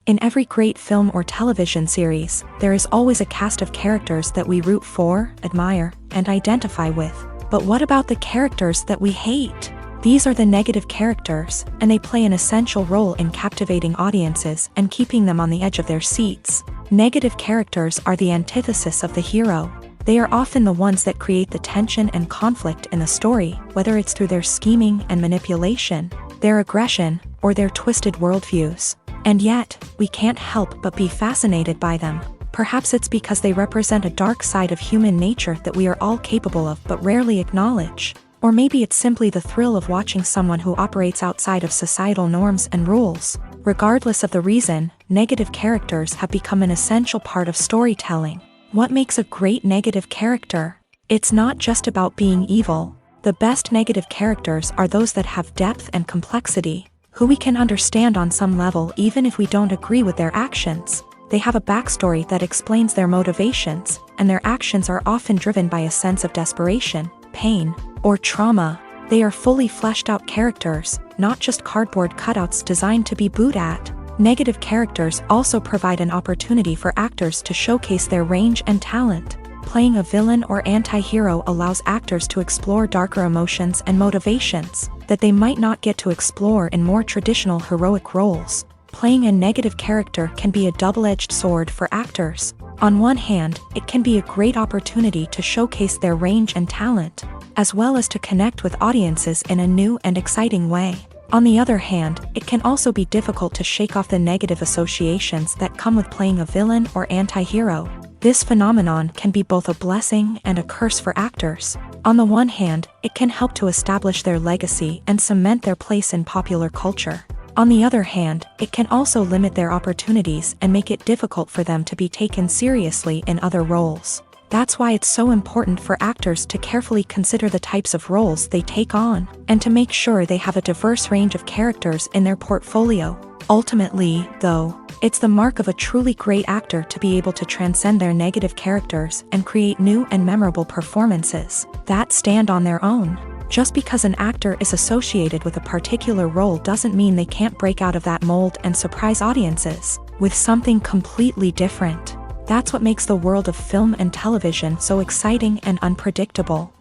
In every great film or television series, there is always a cast of characters that we root for, admire, and identify with. But what about the characters that we hate? These are the negative characters, and they play an essential role in captivating audiences and keeping them on the edge of their seats. Negative characters are the antithesis of the hero. They are often the ones that create the tension and conflict in the story, whether it's through their scheming and manipulation, their aggression, or their twisted worldviews. And yet, we can't help but be fascinated by them. Perhaps it's because they represent a dark side of human nature that we are all capable of but rarely acknowledge. Or maybe it's simply the thrill of watching someone who operates outside of societal norms and rules. Regardless of the reason, negative characters have become an essential part of storytelling. What makes a great negative character? It's not just about being evil. The best negative characters are those that have depth and complexity, who we can understand on some level even if we don't agree with their actions. They have a backstory that explains their motivations, and their actions are often driven by a sense of desperation, pain, or trauma. They are fully fleshed out characters, not just cardboard cutouts designed to be booed at. Negative characters also provide an opportunity for actors to showcase their range and talent. Playing a villain or anti-hero allows actors to explore darker emotions and motivations that they might not get to explore in more traditional heroic roles. Playing a negative character can be a double-edged sword for actors. On one hand, it can be a great opportunity to showcase their range and talent, as well as to connect with audiences in a new and exciting way. On the other hand, it can also be difficult to shake off the negative associations that come with playing a villain or anti-hero. This phenomenon can be both a blessing and a curse for actors. On the one hand, it can help to establish their legacy and cement their place in popular culture. On the other hand, it can also limit their opportunities and make it difficult for them to be taken seriously in other roles. That's why it's so important for actors to carefully consider the types of roles they take on, and to make sure they have a diverse range of characters in their portfolio. Ultimately, though, it's the mark of a truly great actor to be able to transcend their negative characters and create new and memorable performances that stand on their own. Just because an actor is associated with a particular role doesn't mean they can't break out of that mold and surprise audiences with something completely different. That's what makes the world of film and television so exciting and unpredictable.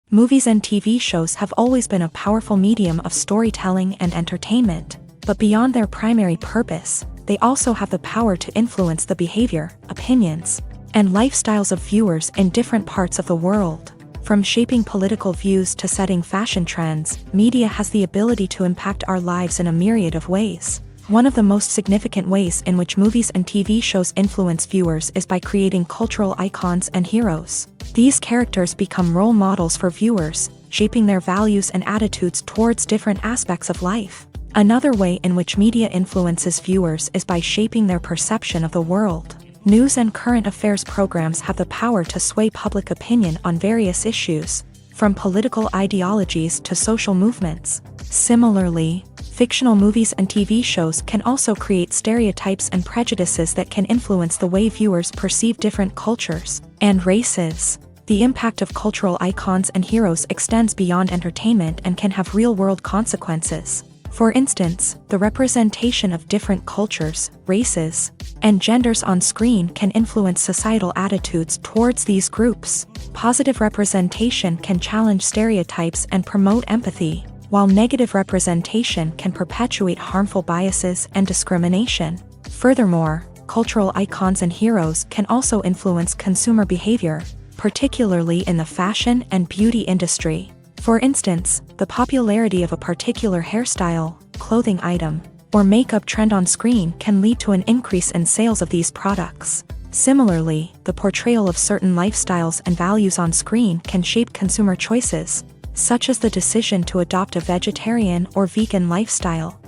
Movies and TV shows have always been a powerful medium of storytelling and entertainment, but beyond their primary purpose, they also have the power to influence the behavior, opinions, and lifestyles of viewers in different parts of the world. From shaping political views to setting fashion trends, media has the ability to impact our lives in a myriad of ways. One of the most significant ways in which movies and TV shows influence viewers is by creating cultural icons and heroes. These characters become role models for viewers, shaping their values and attitudes towards different aspects of life. Another way in which media influences viewers is by shaping their perception of the world. News and current affairs programs have the power to sway public opinion on various issues, from political ideologies to social movements. Similarly, fictional movies and TV shows can also create stereotypes and prejudices that can influence the way viewers perceive different cultures and races. The impact of cultural icons and heroes extends beyond entertainment and can have real-world consequences. For instance, the representation of different cultures, races, and genders on screen can influence societal attitudes towards these groups. Positive representation can challenge stereotypes and promote empathy, while negative representation can perpetuate harmful biases and discrimination. Furthermore, cultural icons and heroes can also influence consumer behavior, particularly in the fashion and beauty industry. For instance, the popularity of a particular hairstyle, clothing item, or makeup trend on screen can lead to an increase in sales of these products. Similarly, the portrayal of certain lifestyles and values on screen can shape consumer choices, such as the decision to adopt a vegetarian or vegan lifestyle.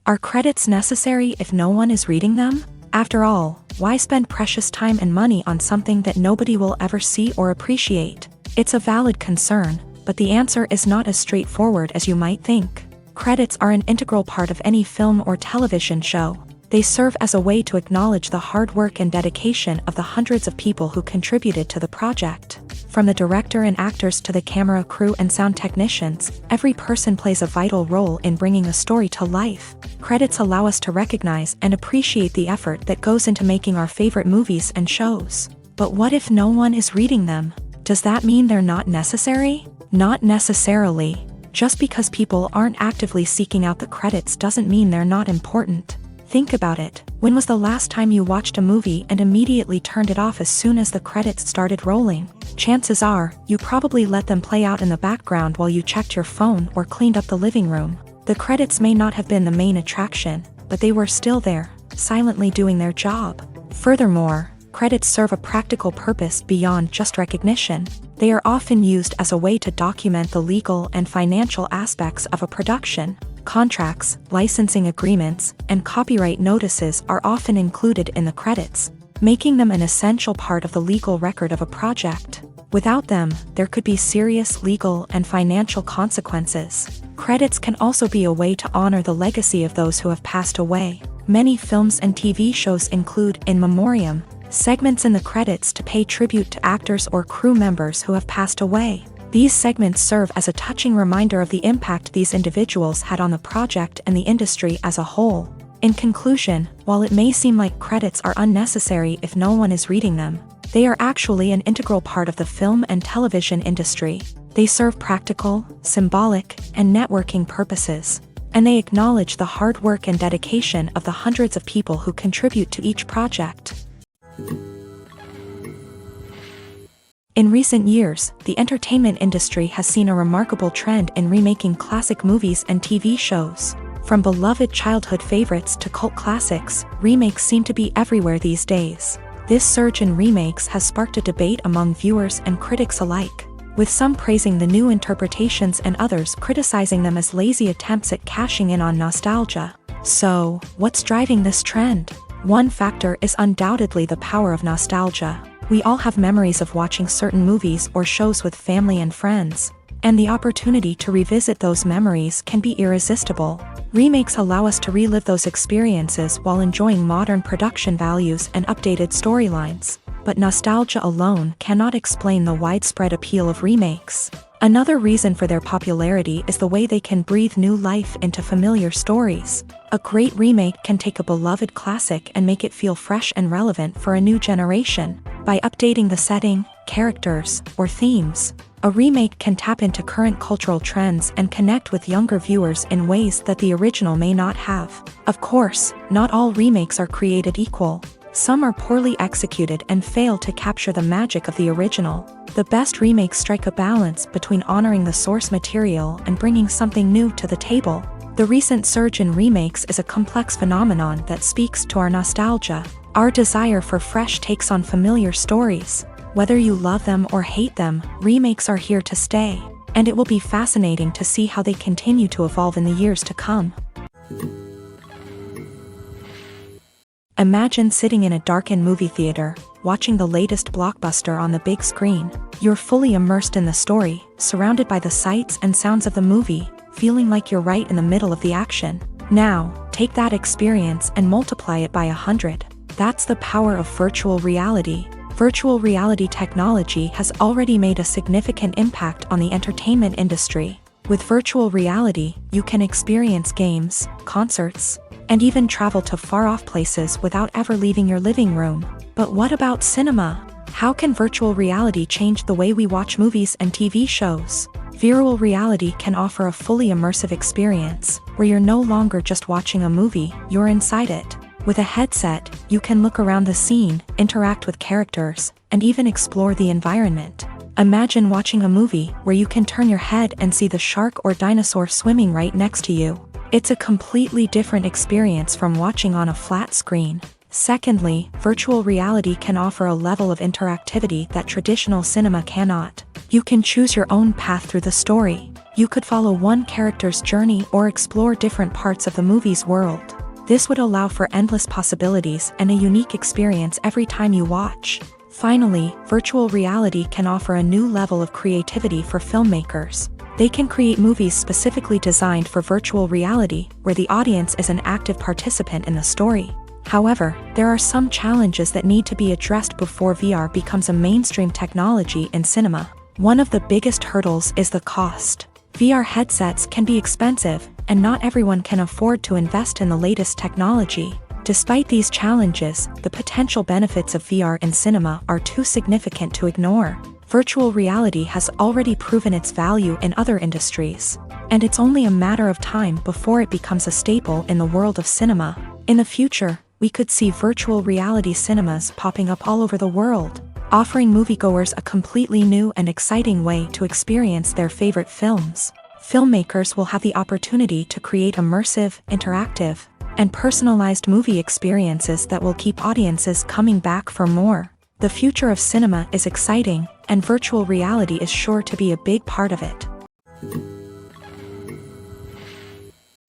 Are credits necessary if no one is reading them? After all, why spend precious time and money on something that nobody will ever see or appreciate? It's a valid concern, but the answer is not as straightforward as you might think. Credits are an integral part of any film or television show. They serve as a way to acknowledge the hard work and dedication of the hundreds of people who contributed to the project. From the director and actors to the camera crew and sound technicians, every person plays a vital role in bringing a story to life. Credits allow us to recognize and appreciate the effort that goes into making our favorite movies and shows. But what if no one is reading them? Does that mean they're not necessary? Not necessarily. Just because people aren't actively seeking out the credits doesn't mean they're not important. Think about it. When was the last time you watched a movie and immediately turned it off as soon as the credits started rolling? Chances are, you probably let them play out in the background while you checked your phone or cleaned up the living room. The credits may not have been the main attraction, but they were still there, silently doing their job. Furthermore, credits serve a practical purpose beyond just recognition. They are often used as a way to document the legal and financial aspects of a production. Contracts, licensing agreements, and copyright notices are often included in the credits, making them an essential part of the legal record of a project. Without them, there could be serious legal and financial consequences. Credits can also be a way to honor the legacy of those who have passed away. Many films and TV shows include in memoriam segments in the credits to pay tribute to actors or crew members who have passed away. These segments serve as a touching reminder of the impact these individuals had on the project and the industry as a whole. In conclusion, while it may seem like credits are unnecessary if no one is reading them, they are actually an integral part of the film and television industry. They serve practical, symbolic, and networking purposes, and they acknowledge the hard work and dedication of the hundreds of people who contribute to each project. In recent years, the entertainment industry has seen a remarkable trend in remaking classic movies and TV shows. From beloved childhood favorites to cult classics, remakes seem to be everywhere these days. This surge in remakes has sparked a debate among viewers and critics alike, with some praising the new interpretations and others criticizing them as lazy attempts at cashing in on nostalgia. So, what's driving this trend? One factor is undoubtedly the power of nostalgia. We all have memories of watching certain movies or shows with family and friends, and the opportunity to revisit those memories can be irresistible. Remakes allow us to relive those experiences while enjoying modern production values and updated storylines. But nostalgia alone cannot explain the widespread appeal of remakes. Another reason for their popularity is the way they can breathe new life into familiar stories. A great remake can take a beloved classic and make it feel fresh and relevant for a new generation. By updating the setting, characters, or themes, a remake can tap into current cultural trends and connect with younger viewers in ways that the original may not have. Of course, not all remakes are created equal. Some are poorly executed and fail to capture the magic of the original. The best remakes strike a balance between honoring the source material and bringing something new to the table. The recent surge in remakes is a complex phenomenon that speaks to our nostalgia, our desire for fresh takes on familiar stories. Whether you love them or hate them, remakes are here to stay, and it will be fascinating to see how they continue to evolve in the years to come. Imagine sitting in a darkened movie theater, watching the latest blockbuster on the big screen. You're fully immersed in the story, surrounded by the sights and sounds of the movie, feeling like you're right in the middle of the action. Now, take that experience and multiply it by 100. That's the power of virtual reality. Virtual reality technology has already made a significant impact on the entertainment industry. With virtual reality, you can experience games, concerts, and even travel to far-off places without ever leaving your living room. But what about cinema? How can virtual reality change the way we watch movies and TV shows? Virtual reality can offer a fully immersive experience, where you're no longer just watching a movie, you're inside it. With a headset, you can look around the scene, interact with characters, and even explore the environment. Imagine watching a movie where you can turn your head and see the shark or dinosaur swimming right next to you. It's a completely different experience from watching on a flat screen. Secondly, virtual reality can offer a level of interactivity that traditional cinema cannot. You can choose your own path through the story. You could follow one character's journey or explore different parts of the movie's world. This would allow for endless possibilities and a unique experience every time you watch. Finally, virtual reality can offer a new level of creativity for filmmakers. They can create movies specifically designed for virtual reality, where the audience is an active participant in the story. However, there are some challenges that need to be addressed before VR becomes a mainstream technology in cinema. One of the biggest hurdles is the cost. VR headsets can be expensive, and not everyone can afford to invest in the latest technology. Despite these challenges, the potential benefits of VR in cinema are too significant to ignore. Virtual reality has already proven its value in other industries, and it's only a matter of time before it becomes a staple in the world of cinema. In the future, we could see virtual reality cinemas popping up all over the world, offering moviegoers a completely new and exciting way to experience their favorite films. Filmmakers will have the opportunity to create immersive, interactive, and personalized movie experiences that will keep audiences coming back for more. The future of cinema is exciting, and virtual reality is sure to be a big part of it.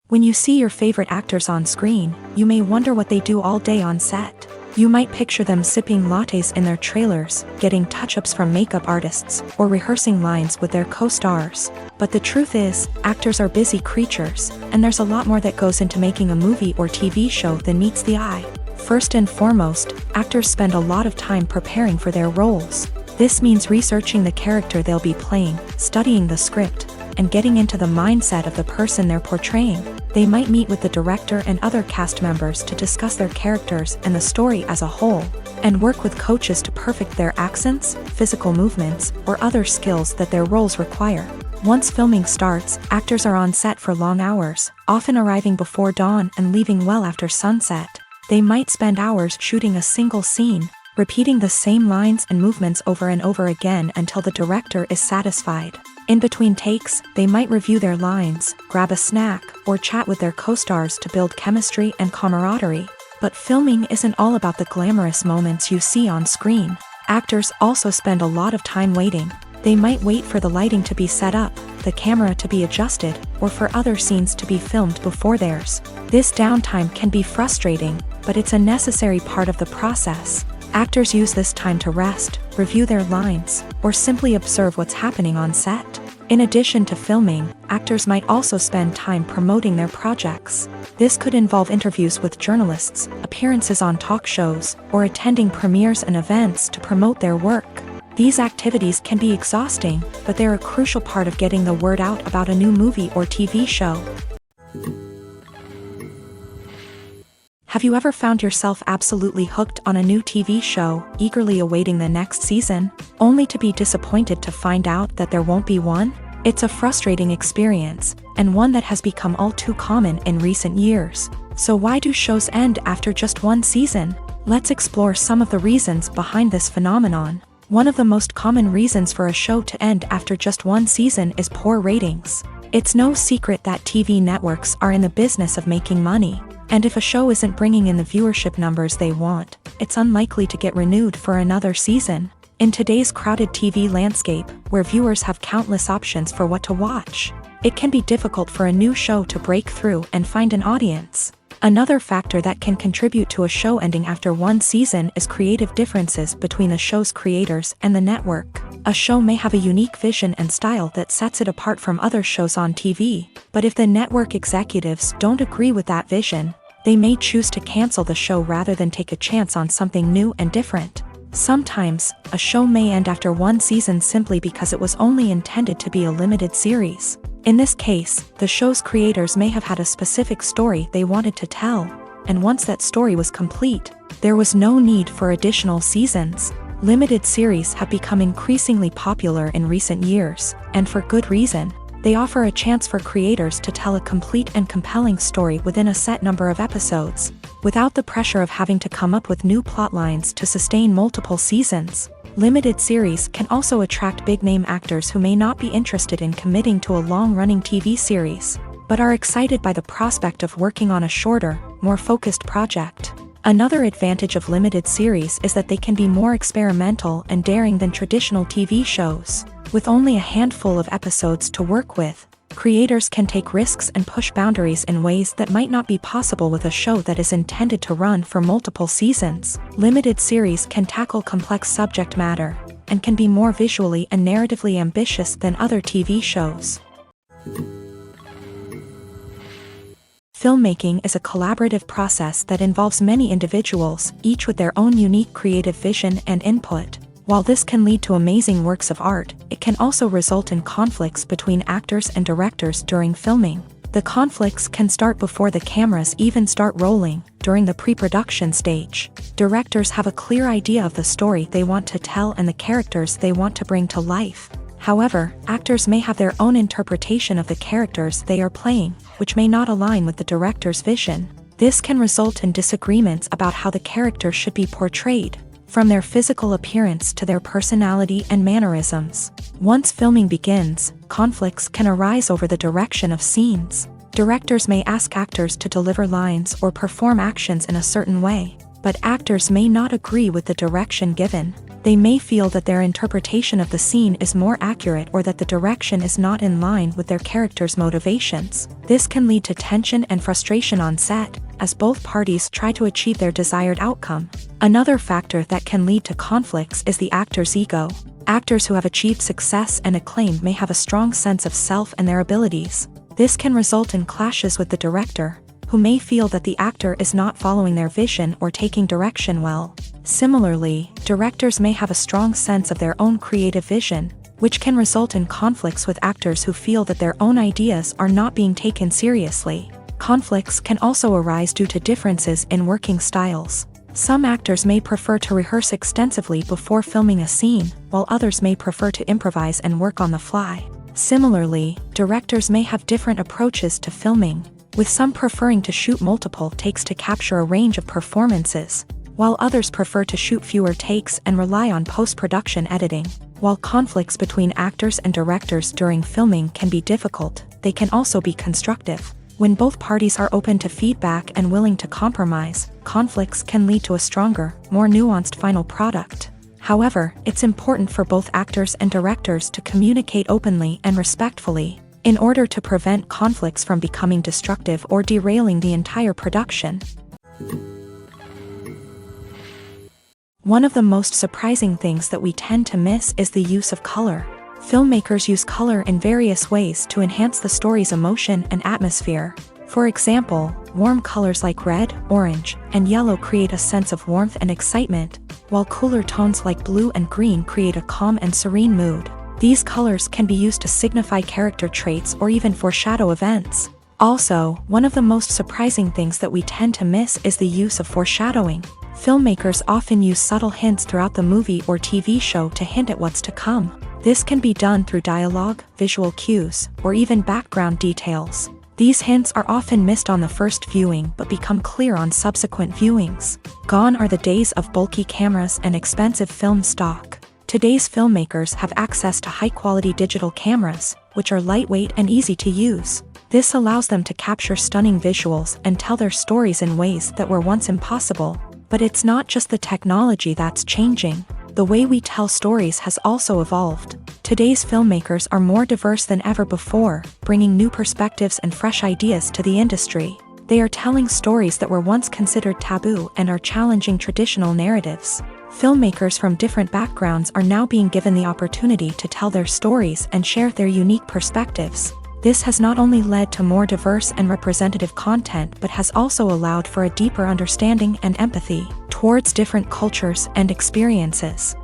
When you see your favorite actors on screen, you may wonder what they do all day on set. You might picture them sipping lattes in their trailers, getting touch-ups from makeup artists, or rehearsing lines with their co-stars. But the truth is, actors are busy creatures, and there's a lot more that goes into making a movie or TV show than meets the eye. First and foremost, actors spend a lot of time preparing for their roles. This means researching the character they'll be playing, studying the script, and getting into the mindset of the person they're portraying. They might meet with the director and other cast members to discuss their characters and the story as a whole, and work with coaches to perfect their accents, physical movements, or other skills that their roles require. Once filming starts, actors are on set for long hours, often arriving before dawn and leaving well after sunset. They might spend hours shooting a single scene, repeating the same lines and movements over and over again until the director is satisfied. In between takes, they might review their lines, grab a snack, or chat with their co-stars to build chemistry and camaraderie. But filming isn't all about the glamorous moments you see on screen. Actors also spend a lot of time waiting. They might wait for the lighting to be set up, the camera to be adjusted, or for other scenes to be filmed before theirs. This downtime can be frustrating, but it's a necessary part of the process. Actors use this time to rest, review their lines, or simply observe what's happening on set. In addition to filming, actors might also spend time promoting their projects. This could involve interviews with journalists, appearances on talk shows, or attending premieres and events to promote their work. These activities can be exhausting, but they're a crucial part of getting the word out about a new movie or TV show. Have you ever found yourself absolutely hooked on a new TV show, eagerly awaiting the next season, only to be disappointed to find out that there won't be one? It's a frustrating experience, and one that has become all too common in recent years. So why do shows end after just one season? Let's explore some of the reasons behind this phenomenon. One of the most common reasons for a show to end after just one season is poor ratings. It's no secret that TV networks are in the business of making money. And if a show isn't bringing in the viewership numbers they want, it's unlikely to get renewed for another season. In today's crowded TV landscape, where viewers have countless options for what to watch, it can be difficult for a new show to break through and find an audience. Another factor that can contribute to a show ending after one season is creative differences between the show's creators and the network. A show may have a unique vision and style that sets it apart from other shows on TV, but if the network executives don't agree with that vision, they may choose to cancel the show rather than take a chance on something new and different. Sometimes, a show may end after one season simply because it was only intended to be a limited series. In this case, the show's creators may have had a specific story they wanted to tell, and once that story was complete, there was no need for additional seasons. Limited series have become increasingly popular in recent years, and for good reason. They offer a chance for creators to tell a complete and compelling story within a set number of episodes, without the pressure of having to come up with new plot lines to sustain multiple seasons. Limited series can also attract big-name actors who may not be interested in committing to a long-running TV series, but are excited by the prospect of working on a shorter, more focused project. Another advantage of limited series is that they can be more experimental and daring than traditional TV shows. With only a handful of episodes to work with, creators can take risks and push boundaries in ways that might not be possible with a show that is intended to run for multiple seasons. Limited series can tackle complex subject matter, and can be more visually and narratively ambitious than other TV shows. Filmmaking is a collaborative process that involves many individuals, each with their own unique creative vision and input. While this can lead to amazing works of art, it can also result in conflicts between actors and directors during filming. The conflicts can start before the cameras even start rolling, during the pre-production stage. Directors have a clear idea of the story they want to tell and the characters they want to bring to life. However, actors may have their own interpretation of the characters they are playing, which may not align with the director's vision. This can result in disagreements about how the character should be portrayed, from their physical appearance to their personality and mannerisms. Once filming begins, conflicts can arise over the direction of scenes. Directors may ask actors to deliver lines or perform actions in a certain way, but actors may not agree with the direction given. They may feel that their interpretation of the scene is more accurate or that the direction is not in line with their character's motivations. This can lead to tension and frustration on set, as both parties try to achieve their desired outcome. Another factor that can lead to conflicts is the actor's ego. Actors who have achieved success and acclaim may have a strong sense of self and their abilities. This can result in clashes with the director, who may feel that the actor is not following their vision or taking direction well. Similarly, directors may have a strong sense of their own creative vision, which can result in conflicts with actors who feel that their own ideas are not being taken seriously. Conflicts can also arise due to differences in working styles. Some actors may prefer to rehearse extensively before filming a scene, while others may prefer to improvise and work on the fly. Similarly, directors may have different approaches to filming, with some preferring to shoot multiple takes to capture a range of performances, while others prefer to shoot fewer takes and rely on post-production editing. While conflicts between actors and directors during filming can be difficult, they can also be constructive. When both parties are open to feedback and willing to compromise, conflicts can lead to a stronger, more nuanced final product. However, it's important for both actors and directors to communicate openly and respectfully, in order to prevent conflicts from becoming destructive or derailing the entire production. One of the most surprising things that we tend to miss is the use of color. Filmmakers use color in various ways to enhance the story's emotion and atmosphere. For example, warm colors like red, orange, and yellow create a sense of warmth and excitement, while cooler tones like blue and green create a calm and serene mood. These colors can be used to signify character traits or even foreshadow events. Also, one of the most surprising things that we tend to miss is the use of foreshadowing. Filmmakers often use subtle hints throughout the movie or TV show to hint at what's to come. This can be done through dialogue, visual cues, or even background details. These hints are often missed on the first viewing but become clear on subsequent viewings. Gone are the days of bulky cameras and expensive film stock. Today's filmmakers have access to high-quality digital cameras, which are lightweight and easy to use. This allows them to capture stunning visuals and tell their stories in ways that were once impossible. But it's not just the technology that's changing. The way we tell stories has also evolved. Today's filmmakers are more diverse than ever before, bringing new perspectives and fresh ideas to the industry. They are telling stories that were once considered taboo and are challenging traditional narratives. Filmmakers from different backgrounds are now being given the opportunity to tell their stories and share their unique perspectives. This has not only led to more diverse and representative content but has also allowed for a deeper understanding and empathy towards different cultures and experiences.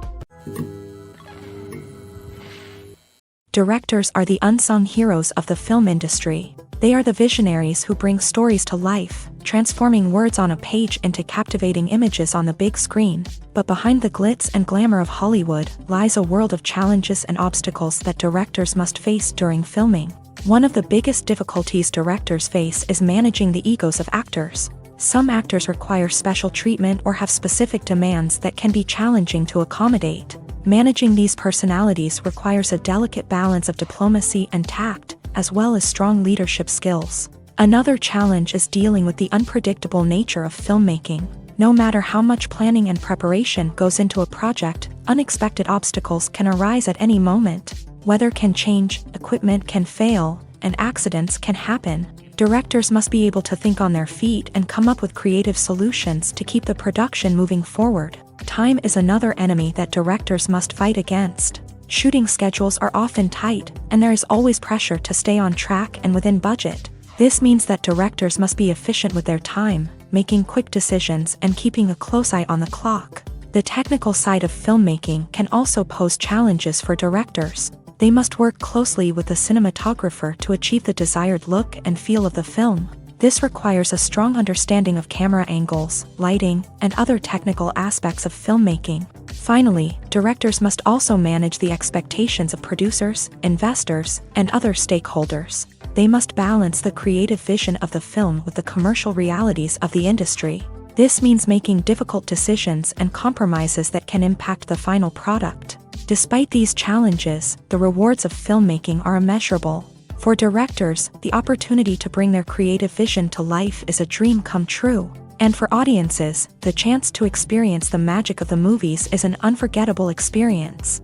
Directors are the unsung heroes of the film industry. They are the visionaries who bring stories to life, transforming words on a page into captivating images on the big screen. But behind the glitz and glamour of Hollywood lies a world of challenges and obstacles that directors must face during filming. One of the biggest difficulties directors face is managing the egos of actors. Some actors require special treatment or have specific demands that can be challenging to accommodate. Managing these personalities requires a delicate balance of diplomacy and tact, as well as strong leadership skills. Another challenge is dealing with the unpredictable nature of filmmaking. No matter how much planning and preparation goes into a project, unexpected obstacles can arise at any moment. Weather can change, equipment can fail, and accidents can happen. Directors must be able to think on their feet and come up with creative solutions to keep the production moving forward. Time is another enemy that directors must fight against. Shooting schedules are often tight, and there is always pressure to stay on track and within budget. This means that directors must be efficient with their time, making quick decisions and keeping a close eye on the clock. The technical side of filmmaking can also pose challenges for directors. They must work closely with the cinematographer to achieve the desired look and feel of the film. This requires a strong understanding of camera angles, lighting, and other technical aspects of filmmaking. Finally, directors must also manage the expectations of producers, investors, and other stakeholders. They must balance the creative vision of the film with the commercial realities of the industry. This means making difficult decisions and compromises that can impact the final product. Despite these challenges, the rewards of filmmaking are immeasurable. For directors, the opportunity to bring their creative vision to life is a dream come true. And for audiences, the chance to experience the magic of the movies is an unforgettable experience.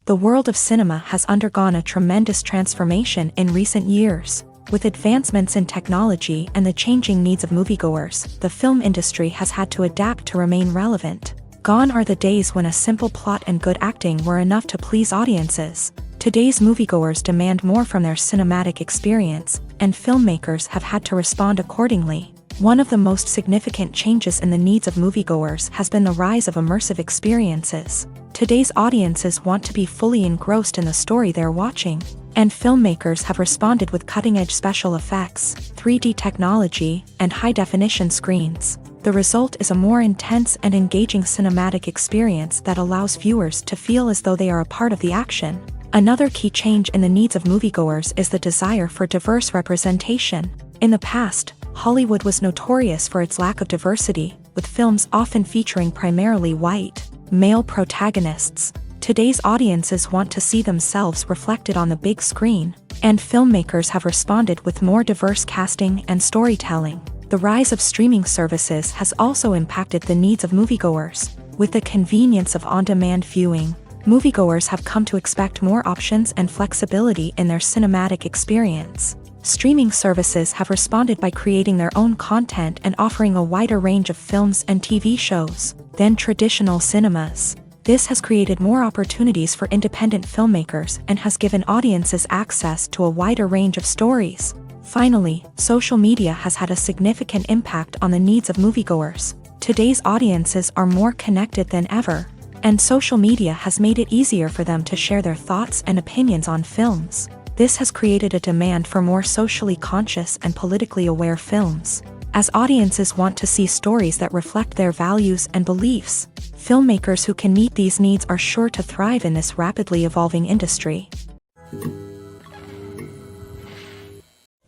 The world of cinema has undergone a tremendous transformation in recent years. With advancements in technology and the changing needs of moviegoers, the film industry has had to adapt to remain relevant. Gone are the days when a simple plot and good acting were enough to please audiences. Today's moviegoers demand more from their cinematic experience, and filmmakers have had to respond accordingly. One of the most significant changes in the needs of moviegoers has been the rise of immersive experiences. Today's audiences want to be fully engrossed in the story they're watching, and filmmakers have responded with cutting-edge special effects, 3D technology, and high-definition screens. The result is a more intense and engaging cinematic experience that allows viewers to feel as though they are a part of the action. Another key change in the needs of moviegoers is the desire for diverse representation. In the past, Hollywood was notorious for its lack of diversity, with films often featuring primarily white, male protagonists. Today's audiences want to see themselves reflected on the big screen, and filmmakers have responded with more diverse casting and storytelling. The rise of streaming services has also impacted the needs of moviegoers. With the convenience of on-demand viewing, moviegoers have come to expect more options and flexibility in their cinematic experience. Streaming services have responded by creating their own content and offering a wider range of films and TV shows than traditional cinemas. This has created more opportunities for independent filmmakers and has given audiences access to a wider range of stories. Finally, social media has had a significant impact on the needs of moviegoers. Today's audiences are more connected than ever, and social media has made it easier for them to share their thoughts and opinions on films. This has created a demand for more socially conscious and politically aware films. As audiences want to see stories that reflect their values and beliefs, filmmakers who can meet these needs are sure to thrive in this rapidly evolving industry.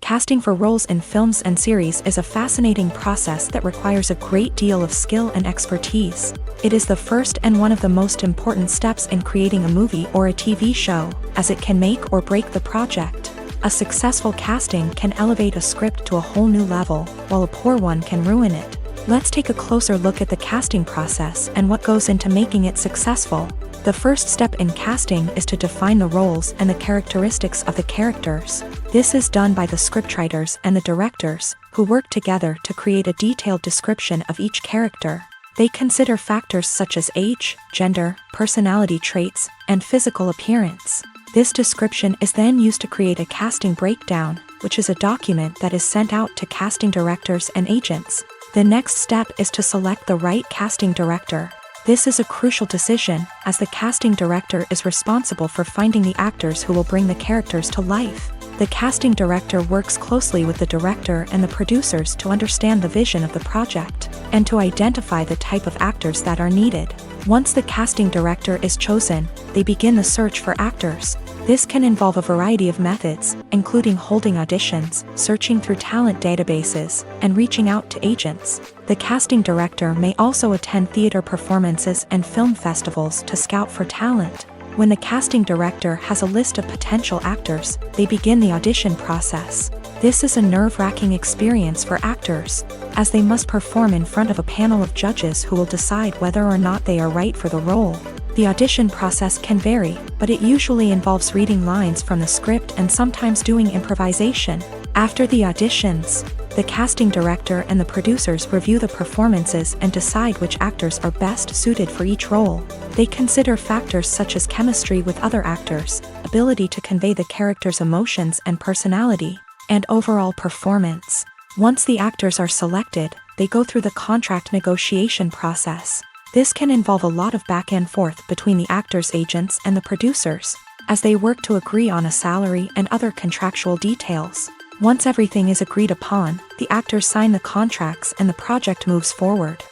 Casting for roles in films and series is a fascinating process that requires a great deal of skill and expertise. It is the first and one of the most important steps in creating a movie or a TV show, as it can make or break the project. A successful casting can elevate a script to a whole new level, while a poor one can ruin it. Let's take a closer look at the casting process and what goes into making it successful. The first step in casting is to define the roles and the characteristics of the characters. This is done by the scriptwriters and the directors, who work together to create a detailed description of each character. They consider factors such as age, gender, personality traits, and physical appearance. This description is then used to create a casting breakdown, which is a document that is sent out to casting directors and agents. The next step is to select the right casting director. This is a crucial decision, as the casting director is responsible for finding the actors who will bring the characters to life. The casting director works closely with the director and the producers to understand the vision of the project, and to identify the type of actors that are needed. Once the casting director is chosen, they begin the search for actors. This can involve a variety of methods, including holding auditions, searching through talent databases, and reaching out to agents. The casting director may also attend theater performances and film festivals to scout for talent. When the casting director has a list of potential actors, they begin the audition process. This is a nerve-wracking experience for actors, as they must perform in front of a panel of judges who will decide whether or not they are right for the role. The audition process can vary, but it usually involves reading lines from the script and sometimes doing improvisation. After the auditions, the casting director and the producers review the performances and decide which actors are best suited for each role. They consider factors such as chemistry with other actors, ability to convey the character's emotions and personality, and overall performance. Once the actors are selected, they go through the contract negotiation process. This can involve a lot of back and forth between the actors' agents and the producers, as they work to agree on a salary and other contractual details. Once everything is agreed upon, the actors sign the contracts and the project moves forward.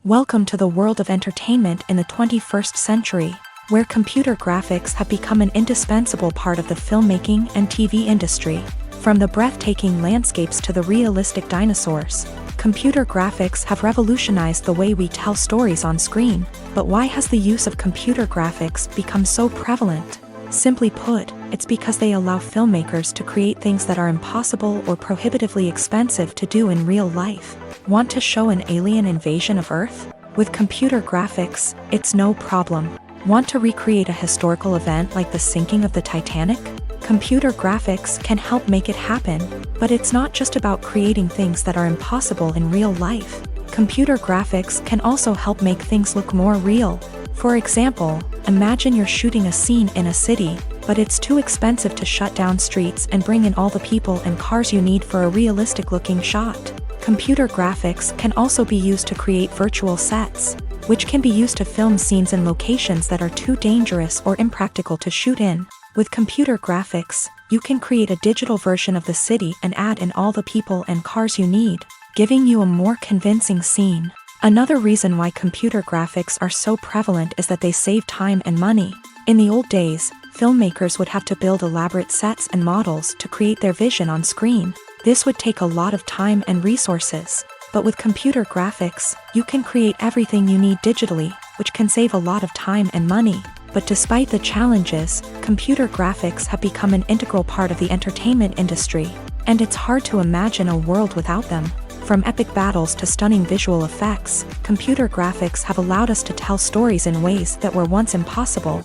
Welcome to the world of entertainment in the 21st century, where computer graphics have become an indispensable part of the filmmaking and TV industry. From the breathtaking landscapes to the realistic dinosaurs, computer graphics have revolutionized the way we tell stories on screen. But why has the use of computer graphics become so prevalent? Simply put, it's because they allow filmmakers to create things that are impossible or prohibitively expensive to do in real life. Want to show an alien invasion of Earth? With computer graphics, it's no problem. Want to recreate a historical event like the sinking of the Titanic? Computer graphics can help make it happen, but it's not just about creating things that are impossible in real life. Computer graphics can also help make things look more real. For example, imagine you're shooting a scene in a city, but it's too expensive to shut down streets and bring in all the people and cars you need for a realistic-looking shot. Computer graphics can also be used to create virtual sets, which can be used to film scenes in locations that are too dangerous or impractical to shoot in. With computer graphics, you can create a digital version of the city and add in all the people and cars you need, giving you a more convincing scene. Another reason why computer graphics are so prevalent is that they save time and money. In the old days, filmmakers would have to build elaborate sets and models to create their vision on screen. This would take a lot of time and resources. But with computer graphics, you can create everything you need digitally, which can save a lot of time and money. But despite the challenges, computer graphics have become an integral part of the entertainment industry, and it's hard to imagine a world without them. From epic battles to stunning visual effects, computer graphics have allowed us to tell stories in ways that were once impossible.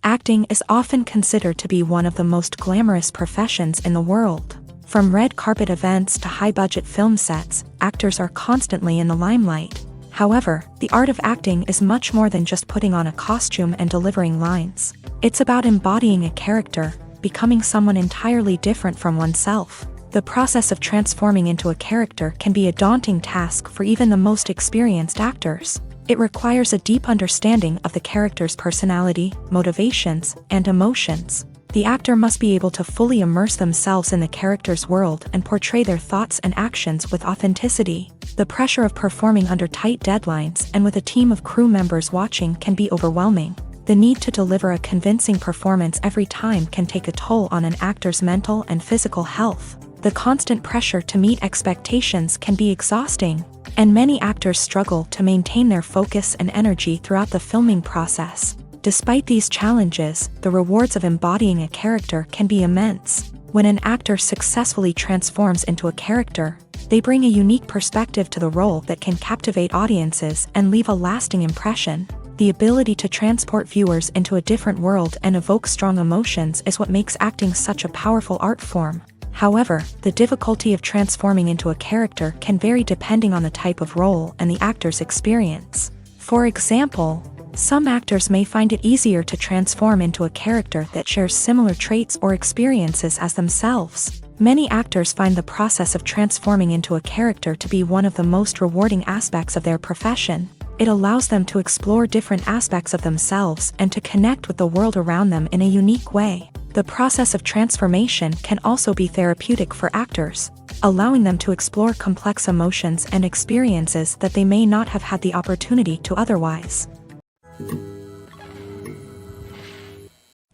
Acting is often considered to be one of the most glamorous professions in the world. From red carpet events to high-budget film sets, actors are constantly in the limelight. However, the art of acting is much more than just putting on a costume and delivering lines. It's about embodying a character, becoming someone entirely different from oneself. The process of transforming into a character can be a daunting task for even the most experienced actors. It requires a deep understanding of the character's personality, motivations, and emotions. The actor must be able to fully immerse themselves in the character's world and portray their thoughts and actions with authenticity. The pressure of performing under tight deadlines and with a team of crew members watching can be overwhelming. The need to deliver a convincing performance every time can take a toll on an actor's mental and physical health. The constant pressure to meet expectations can be exhausting, and many actors struggle to maintain their focus and energy throughout the filming process. Despite these challenges, the rewards of embodying a character can be immense. When an actor successfully transforms into a character, they bring a unique perspective to the role that can captivate audiences and leave a lasting impression. The ability to transport viewers into a different world and evoke strong emotions is what makes acting such a powerful art form. However, the difficulty of transforming into a character can vary depending on the type of role and the actor's experience. For example, some actors may find it easier to transform into a character that shares similar traits or experiences as themselves. Many actors find the process of transforming into a character to be one of the most rewarding aspects of their profession. It allows them to explore different aspects of themselves and to connect with the world around them in a unique way. The process of transformation can also be therapeutic for actors, allowing them to explore complex emotions and experiences that they may not have had the opportunity to otherwise.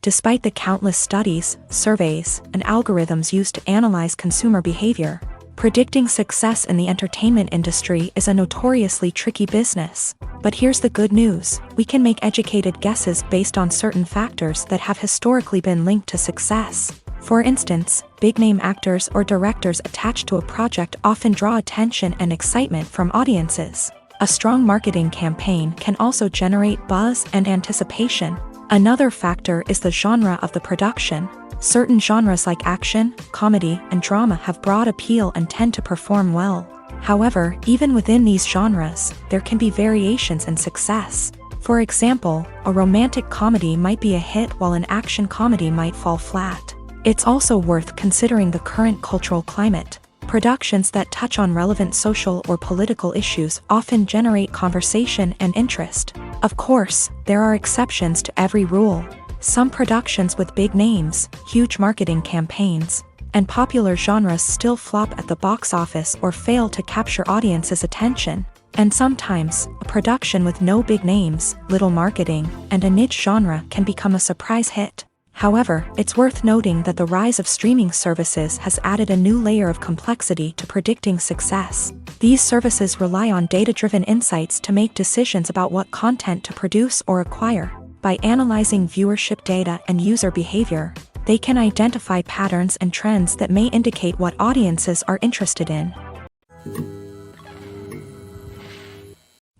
Despite the countless studies, surveys, and algorithms used to analyze consumer behavior, predicting success in the entertainment industry is a notoriously tricky business. But here's the good news: we can make educated guesses based on certain factors that have historically been linked to success. For instance, big-name actors or directors attached to a project often draw attention and excitement from audiences. A strong marketing campaign can also generate buzz and anticipation. Another factor is the genre of the production. Certain genres like action, comedy, and drama have broad appeal and tend to perform well. However, even within these genres, there can be variations in success. For example, a romantic comedy might be a hit while an action comedy might fall flat. It's also worth considering the current cultural climate. Productions that touch on relevant social or political issues often generate conversation and interest. Of course, there are exceptions to every rule. Some productions with big names, huge marketing campaigns, and popular genres still flop at the box office or fail to capture audiences' attention. And sometimes, a production with no big names, little marketing, and a niche genre can become a surprise hit. However, it's worth noting that the rise of streaming services has added a new layer of complexity to predicting success. These services rely on data-driven insights to make decisions about what content to produce or acquire. By analyzing viewership data and user behavior, they can identify patterns and trends that may indicate what audiences are interested in.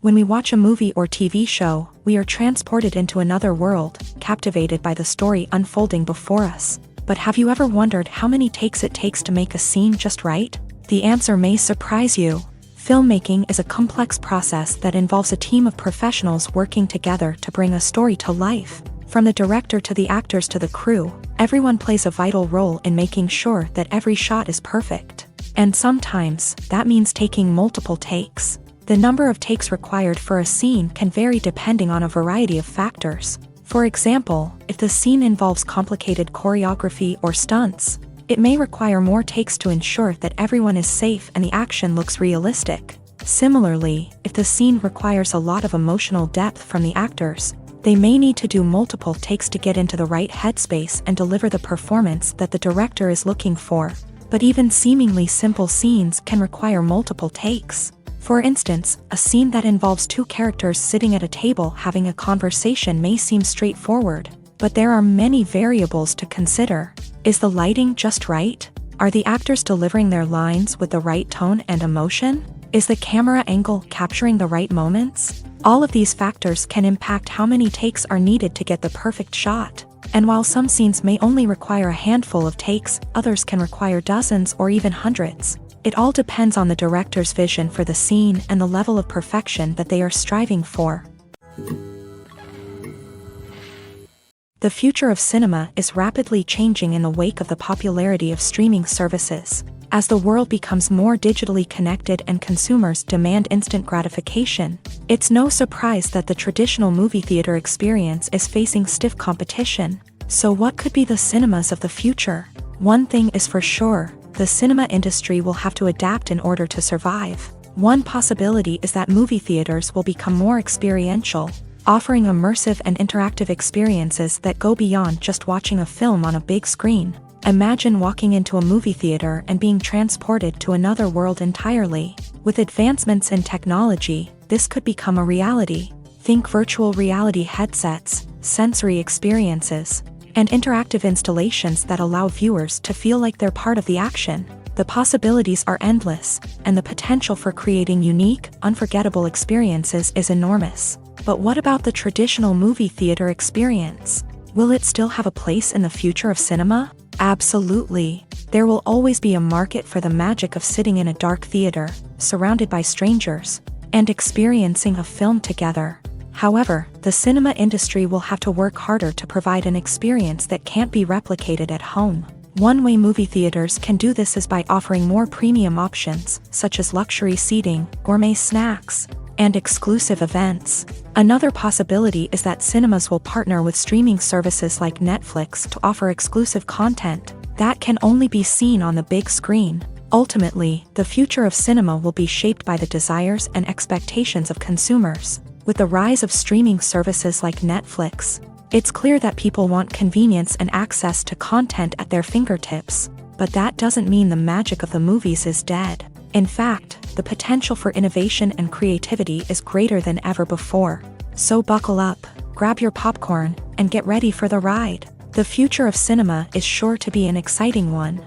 When we watch a movie or TV show, we are transported into another world, captivated by the story unfolding before us. But have you ever wondered how many takes it takes to make a scene just right? The answer may surprise you. Filmmaking is a complex process that involves a team of professionals working together to bring a story to life. From the director to the actors to the crew, everyone plays a vital role in making sure that every shot is perfect. And sometimes, that means taking multiple takes. The number of takes required for a scene can vary depending on a variety of factors. For example, if the scene involves complicated choreography or stunts, it may require more takes to ensure that everyone is safe and the action looks realistic. Similarly, if the scene requires a lot of emotional depth from the actors, they may need to do multiple takes to get into the right headspace and deliver the performance that the director is looking for. But even seemingly simple scenes can require multiple takes. For instance, a scene that involves two characters sitting at a table having a conversation may seem straightforward, but there are many variables to consider. Is the lighting just right? Are the actors delivering their lines with the right tone and emotion? Is the camera angle capturing the right moments? All of these factors can impact how many takes are needed to get the perfect shot. And while some scenes may only require a handful of takes, others can require dozens or even hundreds. It all depends on the director's vision for the scene and the level of perfection that they are striving for. The future of cinema is rapidly changing in the wake of the popularity of streaming services. As the world becomes more digitally connected and consumers demand instant gratification, it's no surprise that the traditional movie theater experience is facing stiff competition. So what could be the cinemas of the future? One thing is for sure. The cinema industry will have to adapt in order to survive. One possibility is that movie theaters will become more experiential, offering immersive and interactive experiences that go beyond just watching a film on a big screen. Imagine walking into a movie theater and being transported to another world entirely. With advancements in technology, this could become a reality. Think virtual reality headsets, sensory experiences, and interactive installations that allow viewers to feel like they're part of the action. The possibilities are endless, and the potential for creating unique, unforgettable experiences is enormous. But what about the traditional movie theater experience? Will it still have a place in the future of cinema? Absolutely. There will always be a market for the magic of sitting in a dark theater, surrounded by strangers, and experiencing a film together. However, the cinema industry will have to work harder to provide an experience that can't be replicated at home. One way movie theaters can do this is by offering more premium options, such as luxury seating, gourmet snacks, and exclusive events. Another possibility is that cinemas will partner with streaming services like Netflix to offer exclusive content that can only be seen on the big screen. Ultimately, the future of cinema will be shaped by the desires and expectations of consumers. With the rise of streaming services like Netflix, it's clear that people want convenience and access to content at their fingertips. But that doesn't mean the magic of the movies is dead. In fact, the potential for innovation and creativity is greater than ever before. So buckle up, grab your popcorn, and get ready for the ride. The future of cinema is sure to be an exciting one.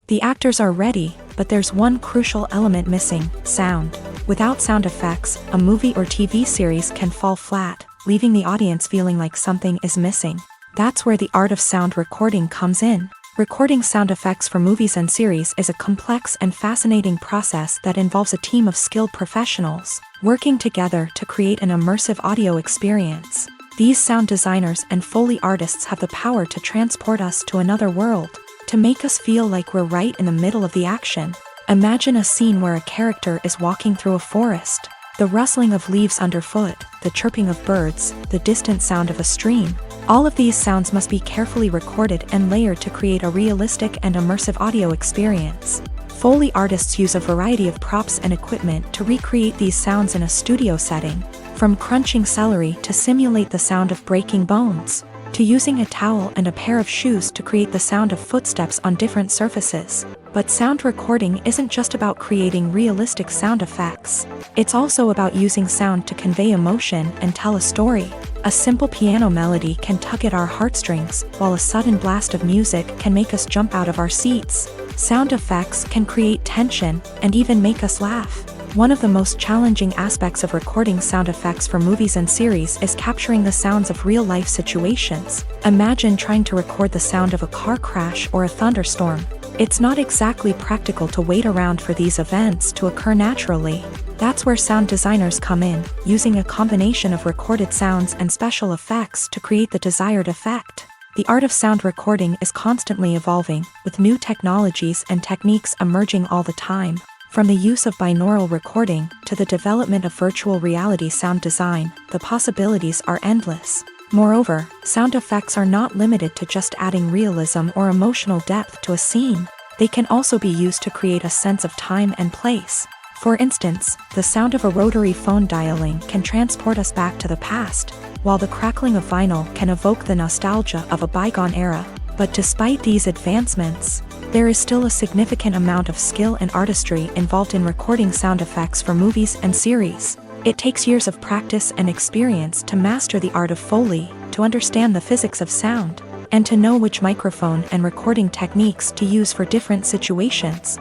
The actors are ready, but there's one crucial element missing: sound. Without sound effects, a movie or TV series can fall flat, leaving the audience feeling like something is missing. That's where the art of sound recording comes in. Recording sound effects for movies and series is a complex and fascinating process that involves a team of skilled professionals working together to create an immersive audio experience. These sound designers and Foley artists have the power to transport us to another world, to make us feel like we're right in the middle of the action. Imagine a scene where a character is walking through a forest. The rustling of leaves underfoot, the chirping of birds, the distant sound of a stream. All of these sounds must be carefully recorded and layered to create a realistic and immersive audio experience. Foley artists use a variety of props and equipment to recreate these sounds in a studio setting, from crunching celery to simulate the sound of breaking bones, to using a towel and a pair of shoes to create the sound of footsteps on different surfaces. But sound recording isn't just about creating realistic sound effects. It's also about using sound to convey emotion and tell a story. A simple piano melody can tug at our heartstrings, while a sudden blast of music can make us jump out of our seats. Sound effects can create tension and even make us laugh. One of the most challenging aspects of recording sound effects for movies and series is capturing the sounds of real-life situations. Imagine trying to record the sound of a car crash or a thunderstorm. It's not exactly practical to wait around for these events to occur naturally. That's where sound designers come in, using a combination of recorded sounds and special effects to create the desired effect. The art of sound recording is constantly evolving, with new technologies and techniques emerging all the time. From the use of binaural recording to the development of virtual reality sound design, the possibilities are endless. Moreover, sound effects are not limited to just adding realism or emotional depth to a scene. They can also be used to create a sense of time and place. For instance, the sound of a rotary phone dialing can transport us back to the past, while the crackling of vinyl can evoke the nostalgia of a bygone era. But despite these advancements, there is still a significant amount of skill and artistry involved in recording sound effects for movies and series. It takes years of practice and experience to master the art of Foley, to understand the physics of sound, and to know which microphone and recording techniques to use for different situations.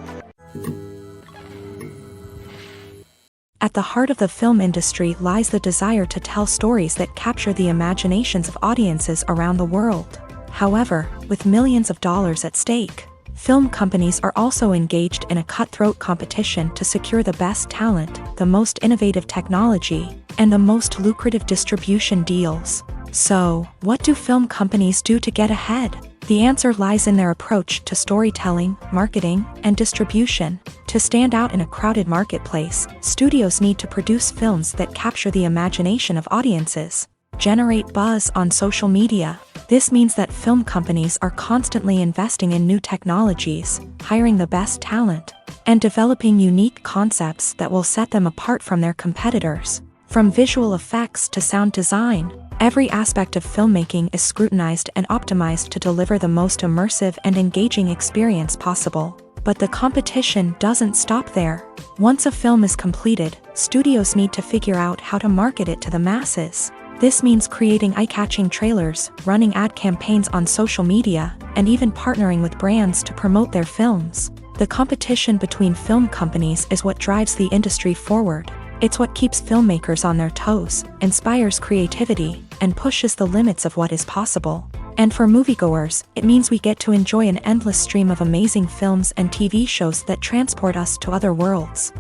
At the heart of the film industry lies the desire to tell stories that capture the imaginations of audiences around the world. However, with millions of dollars at stake, film companies are also engaged in a cutthroat competition to secure the best talent, the most innovative technology, and the most lucrative distribution deals. So, what do film companies do to get ahead? The answer lies in their approach to storytelling, marketing, and distribution. To stand out in a crowded marketplace, studios need to produce films that capture the imagination of audiences, generate buzz on social media. This means that film companies are constantly investing in new technologies, hiring the best talent, and developing unique concepts that will set them apart from their competitors. From visual effects to sound design, every aspect of filmmaking is scrutinized and optimized to deliver the most immersive and engaging experience possible. But the competition doesn't stop there. Once a film is completed, studios need to figure out how to market it to the masses. This means creating eye-catching trailers, running ad campaigns on social media, and even partnering with brands to promote their films. The competition between film companies is what drives the industry forward. It's what keeps filmmakers on their toes, inspires creativity, and pushes the limits of what is possible. And for moviegoers, it means we get to enjoy an endless stream of amazing films and TV shows that transport us to other worlds.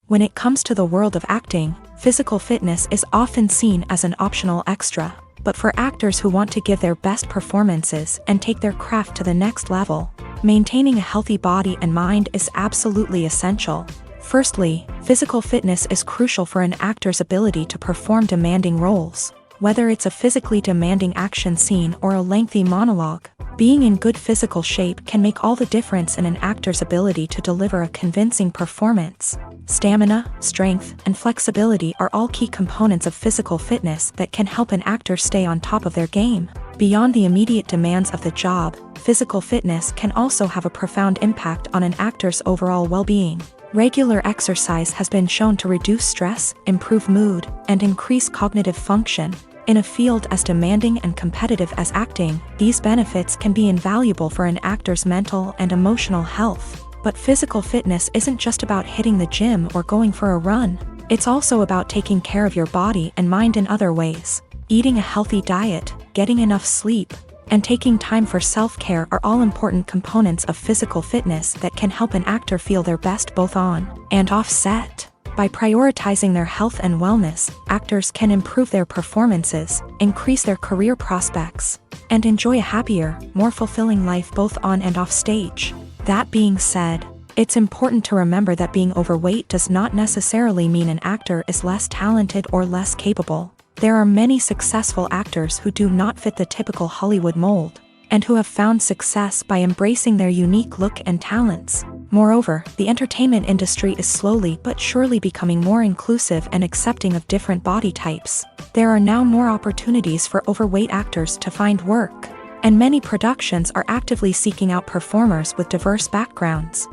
When it comes to the world of acting, physical fitness is often seen as an optional extra. But for actors who want to give their best performances and take their craft to the next level, maintaining a healthy body and mind is absolutely essential. Firstly, physical fitness is crucial for an actor's ability to perform demanding roles. Whether it's a physically demanding action scene or a lengthy monologue, being in good physical shape can make all the difference in an actor's ability to deliver a convincing performance. Stamina, strength, and flexibility are all key components of physical fitness that can help an actor stay on top of their game. Beyond the immediate demands of the job, physical fitness can also have a profound impact on an actor's overall well-being. Regular exercise has been shown to reduce stress, improve mood, and increase cognitive function. In a field as demanding and competitive as acting, these benefits can be invaluable for an actor's mental and emotional health. But physical fitness isn't just about hitting the gym or going for a run. It's also about taking care of your body and mind in other ways. Eating a healthy diet, getting enough sleep, and taking time for self-care are all important components of physical fitness that can help an actor feel their best both on and off set. By prioritizing their health and wellness, actors can improve their performances, increase their career prospects, and enjoy a happier, more fulfilling life both on and off stage. That being said, it's important to remember that being overweight does not necessarily mean an actor is less talented or less capable. There are many successful actors who do not fit the typical Hollywood mold, and who have found success by embracing their unique look and talents. Moreover, the entertainment industry is slowly but surely becoming more inclusive and accepting of different body types. There are now more opportunities for overweight actors to find work, and many productions are actively seeking out performers with diverse backgrounds.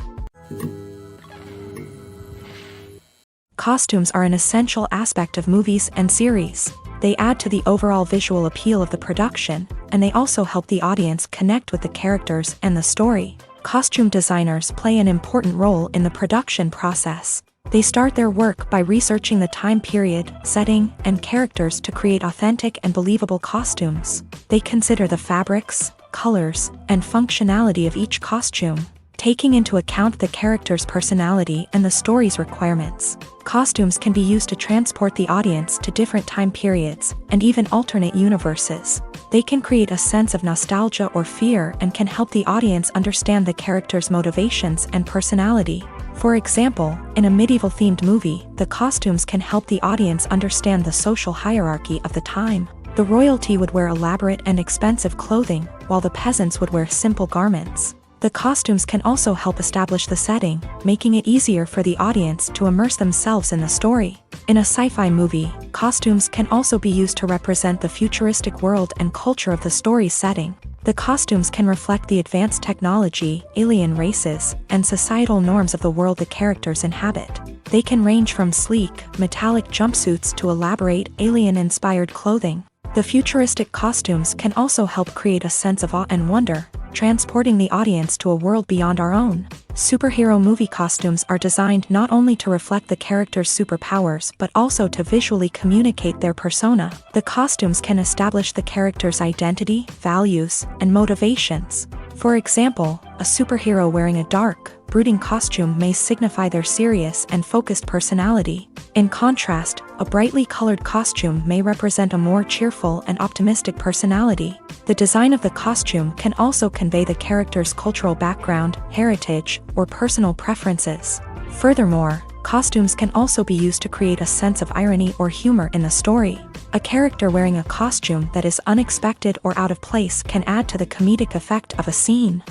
Costumes are an essential aspect of movies and series. They add to the overall visual appeal of the production, and they also help the audience connect with the characters and the story. Costume designers play an important role in the production process. They start their work by researching the time period, setting, and characters to create authentic and believable costumes. They consider the fabrics, colors, and functionality of each costume, taking into account the character's personality and the story's requirements. Costumes can be used to transport the audience to different time periods and even alternate universes. They can create a sense of nostalgia or fear and can help the audience understand the character's motivations and personality. For example, in a medieval-themed movie, the costumes can help the audience understand the social hierarchy of the time. The royalty would wear elaborate and expensive clothing, while the peasants would wear simple garments. The costumes can also help establish the setting, making it easier for the audience to immerse themselves in the story. In a sci-fi movie, costumes can also be used to represent the futuristic world and culture of the story's setting. The costumes can reflect the advanced technology, alien races, and societal norms of the world the characters inhabit. They can range from sleek, metallic jumpsuits to elaborate, alien-inspired clothing. The futuristic costumes can also help create a sense of awe and wonder, transporting the audience to a world beyond our own. Superhero movie costumes are designed not only to reflect the character's superpowers but also to visually communicate their persona. The costumes can establish the character's identity, values, and motivations. For example, a superhero wearing a dark, brooding costume may signify their serious and focused personality. In contrast, a brightly colored costume may represent a more cheerful and optimistic personality. The design of the costume can also convey the character's cultural background, heritage, or personal preferences. Furthermore, costumes can also be used to create a sense of irony or humor in the story. A character wearing a costume that is unexpected or out of place can add to the comedic effect of a scene.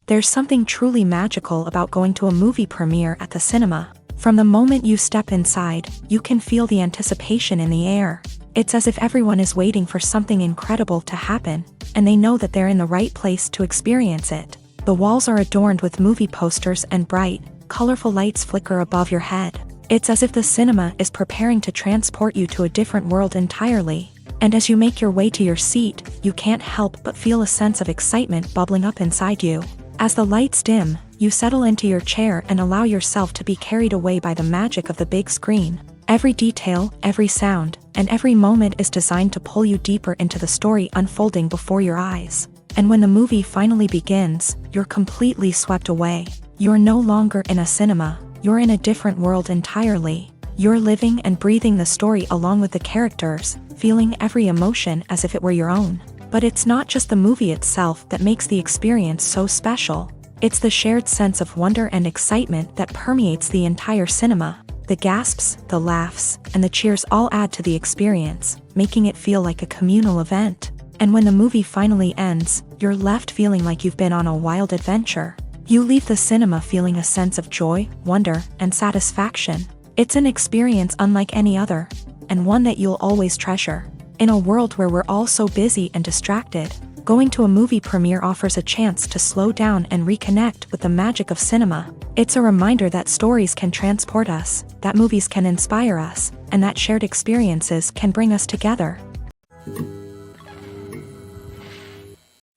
There's something truly magical about going to a movie premiere at the cinema. From the moment you step inside, you can feel the anticipation in the air. It's as if everyone is waiting for something incredible to happen, and they know that they're in the right place to experience it. The walls are adorned with movie posters and bright, colorful lights flicker above your head. It's as if the cinema is preparing to transport you to a different world entirely. And as you make your way to your seat, you can't help but feel a sense of excitement bubbling up inside you. As the lights dim, you settle into your chair and allow yourself to be carried away by the magic of the big screen. Every detail, every sound, and every moment is designed to pull you deeper into the story unfolding before your eyes. And when the movie finally begins, you're completely swept away. You're no longer in a cinema, you're in a different world entirely. You're living and breathing the story along with the characters, feeling every emotion as if it were your own. But it's not just the movie itself that makes the experience so special. It's the shared sense of wonder and excitement that permeates the entire cinema. The gasps, the laughs, and the cheers all add to the experience, making it feel like a communal event. And when the movie finally ends, you're left feeling like you've been on a wild adventure. You leave the cinema feeling a sense of joy, wonder, and satisfaction. It's an experience unlike any other, and one that you'll always treasure. In a world where we're all so busy and distracted, going to a movie premiere offers a chance to slow down and reconnect with the magic of cinema. It's a reminder that stories can transport us, that movies can inspire us, and that shared experiences can bring us together.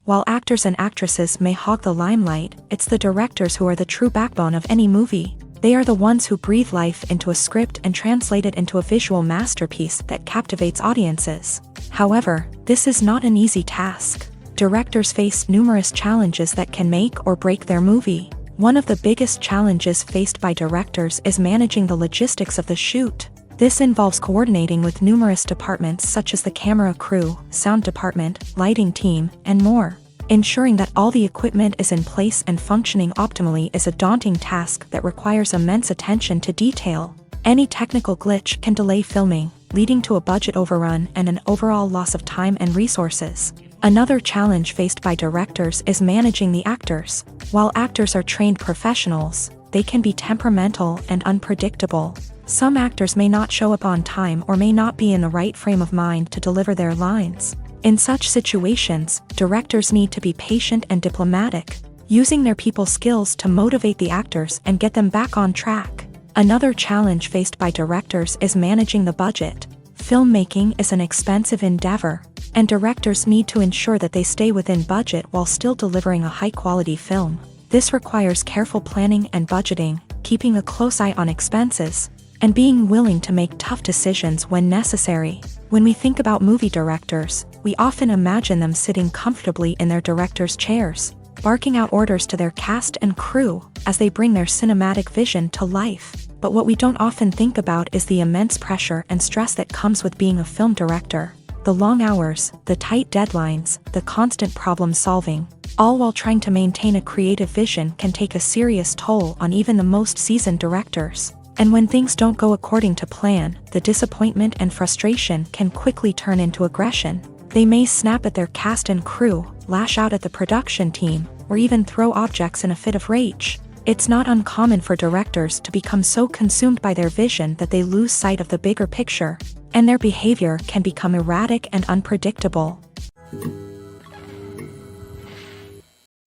While actors and actresses may hog the limelight, it's the directors who are the true backbone of any movie. They are the ones who breathe life into a script and translate it into a visual masterpiece that captivates audiences. However, this is not an easy task. Directors face numerous challenges that can make or break their movie. One of the biggest challenges faced by directors is managing the logistics of the shoot. This involves coordinating with numerous departments such as the camera crew, sound department, lighting team, and more. Ensuring that all the equipment is in place and functioning optimally is a daunting task that requires immense attention to detail. Any technical glitch can delay filming, leading to a budget overrun and an overall loss of time and resources. Another challenge faced by directors is managing the actors. While actors are trained professionals, they can be temperamental and unpredictable. Some actors may not show up on time or may not be in the right frame of mind to deliver their lines. In such situations, directors need to be patient and diplomatic, using their people skills to motivate the actors and get them back on track. Another challenge faced by directors is managing the budget. Filmmaking is an expensive endeavor, and directors need to ensure that they stay within budget while still delivering a high-quality film. This requires careful planning and budgeting, keeping a close eye on expenses, and being willing to make tough decisions when necessary. When we think about movie directors, we often imagine them sitting comfortably in their director's chairs, barking out orders to their cast and crew as they bring their cinematic vision to life. But what we don't often think about is the immense pressure and stress that comes with being a film director. The long hours, the tight deadlines, the constant problem solving, all while trying to maintain a creative vision can take a serious toll on even the most seasoned directors. And when things don't go according to plan, the disappointment and frustration can quickly turn into aggression. They may snap at their cast and crew, lash out at the production team, or even throw objects in a fit of rage. It's not uncommon for directors to become so consumed by their vision that they lose sight of the bigger picture, and their behavior can become erratic and unpredictable.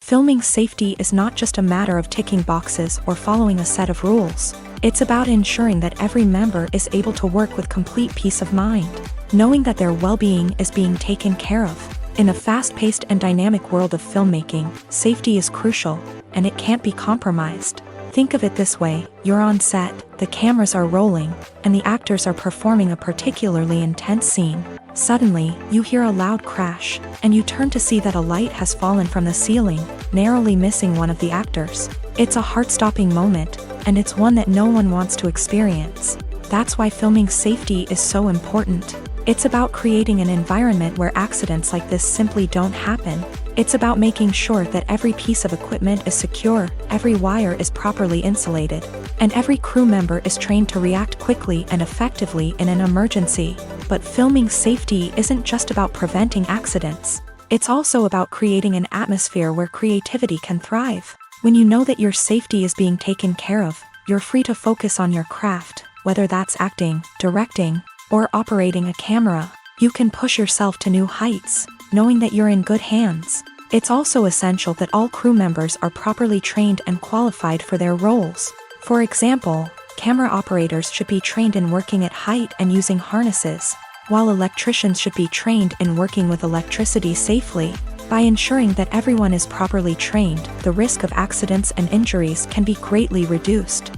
Filming safety is not just a matter of ticking boxes or following a set of rules. It's about ensuring that every member is able to work with complete peace of mind, knowing that their well-being is being taken care of. In a fast-paced and dynamic world of filmmaking, safety is crucial, and it can't be compromised. Think of it this way: you're on set, the cameras are rolling, and the actors are performing a particularly intense scene. Suddenly, you hear a loud crash, and you turn to see that a light has fallen from the ceiling, narrowly missing one of the actors. It's a heart-stopping moment, and it's one that no one wants to experience. That's why filming safety is so important. It's about creating an environment where accidents like this simply don't happen. It's about making sure that every piece of equipment is secure, every wire is properly insulated, and every crew member is trained to react quickly and effectively in an emergency. But filming safety isn't just about preventing accidents. It's also about creating an atmosphere where creativity can thrive. When you know that your safety is being taken care of, you're free to focus on your craft, whether that's acting, directing, or operating a camera. You can push yourself to new heights, knowing that you're in good hands. It's also essential that all crew members are properly trained and qualified for their roles. For example, camera operators should be trained in working at height and using harnesses, while electricians should be trained in working with electricity safely. By ensuring that everyone is properly trained, the risk of accidents and injuries can be greatly reduced.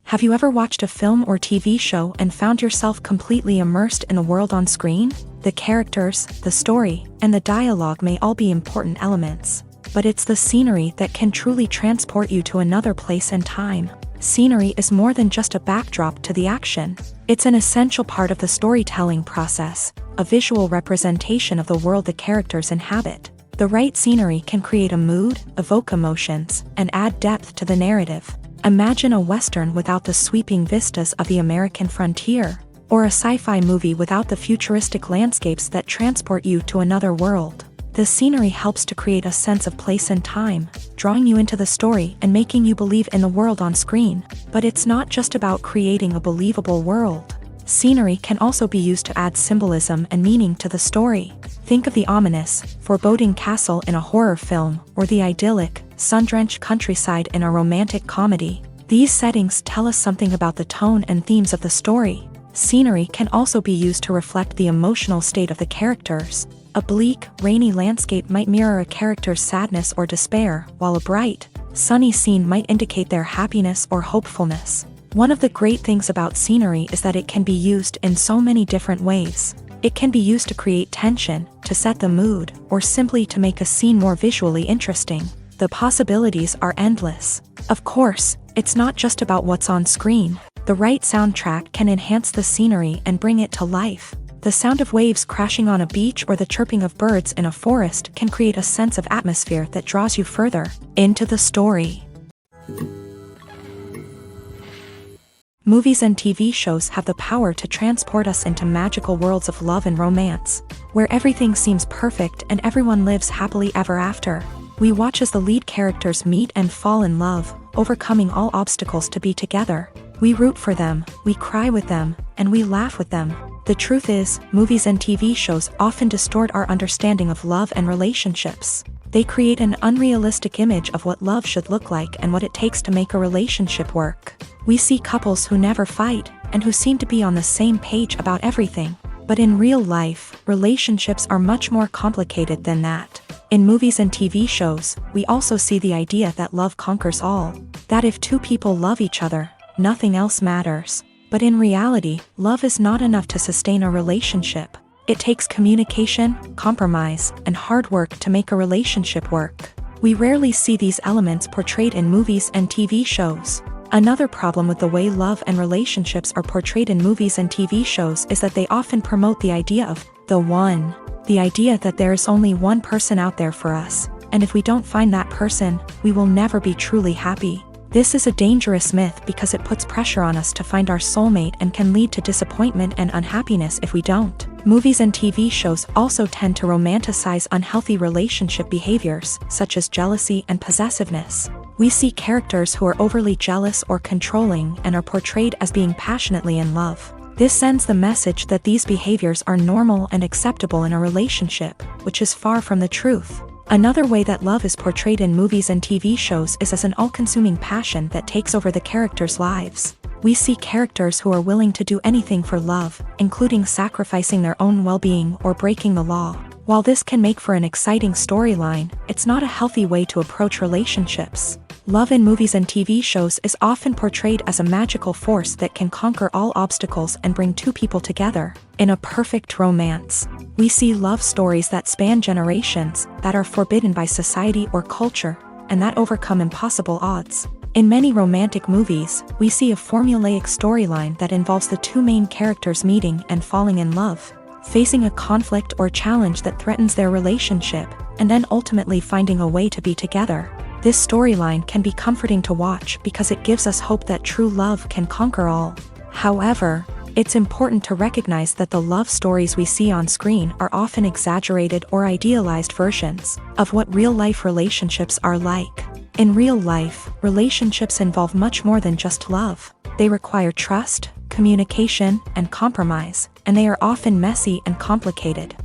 Have you ever watched a film or TV show and found yourself completely immersed in the world on screen? The characters, the story, and the dialogue may all be important elements, but it's the scenery that can truly transport you to another place and time. Scenery is more than just a backdrop to the action. It's an essential part of the storytelling process, a visual representation of the world the characters inhabit. The right scenery can create a mood, evoke emotions, and add depth to the narrative. Imagine a Western without the sweeping vistas of the American frontier, or a sci-fi movie without the futuristic landscapes that transport you to another world. The scenery helps to create a sense of place and time, drawing you into the story and making you believe in the world on screen. But it's not just about creating a believable world. Scenery can also be used to add symbolism and meaning to the story. Think of the ominous, foreboding castle in a horror film, or the idyllic, sun-drenched countryside in a romantic comedy. These settings tell us something about the tone and themes of the story. Scenery can also be used to reflect the emotional state of the characters. A bleak, rainy landscape might mirror a character's sadness or despair, while a bright, sunny scene might indicate their happiness or hopefulness. One of the great things about scenery is that it can be used in so many different ways. It can be used to create tension, to set the mood, or simply to make a scene more visually interesting. The possibilities are endless. Of course, it's not just about what's on screen. The right soundtrack can enhance the scenery and bring it to life. The sound of waves crashing on a beach or the chirping of birds in a forest can create a sense of atmosphere that draws you further into the story. Movies and TV shows have the power to transport us into magical worlds of love and romance, where everything seems perfect and everyone lives happily ever after. We watch as the lead characters meet and fall in love, overcoming all obstacles to be together. We root for them, we cry with them, and we laugh with them. The truth is, movies and TV shows often distort our understanding of love and relationships. They create an unrealistic image of what love should look like and what it takes to make a relationship work. We see couples who never fight, and who seem to be on the same page about everything. But in real life, relationships are much more complicated than that. In movies and TV shows, we also see the idea that love conquers all. That if two people love each other, nothing else matters. But in reality, love is not enough to sustain a relationship. It takes communication, compromise, and hard work to make a relationship work. We rarely see these elements portrayed in movies and TV shows. Another problem with the way love and relationships are portrayed in movies and TV shows is that they often promote the idea of the one. The idea that there is only one person out there for us, and if we don't find that person, we will never be truly happy. This is a dangerous myth because it puts pressure on us to find our soulmate and can lead to disappointment and unhappiness if we don't. Movies and TV shows also tend to romanticize unhealthy relationship behaviors, such as jealousy and possessiveness. We see characters who are overly jealous or controlling and are portrayed as being passionately in love. This sends the message that these behaviors are normal and acceptable in a relationship, which is far from the truth. Another way that love is portrayed in movies and TV shows is as an all-consuming passion that takes over the characters' lives. We see characters who are willing to do anything for love, including sacrificing their own well-being or breaking the law. While this can make for an exciting storyline, it's not a healthy way to approach relationships. Love in movies and TV shows is often portrayed as a magical force that can conquer all obstacles and bring two people together in a perfect romance. We see love stories that span generations, that are forbidden by society or culture, and that overcome impossible odds. In many romantic movies, we see a formulaic storyline that involves the two main characters meeting and falling in love, facing a conflict or challenge that threatens their relationship, and then ultimately finding a way to be together. This storyline can be comforting to watch because it gives us hope that true love can conquer all. However, it's important to recognize that the love stories we see on screen are often exaggerated or idealized versions of what real-life relationships are like. In real life, relationships involve much more than just love. They require trust, communication, and compromise, and they are often messy and complicated.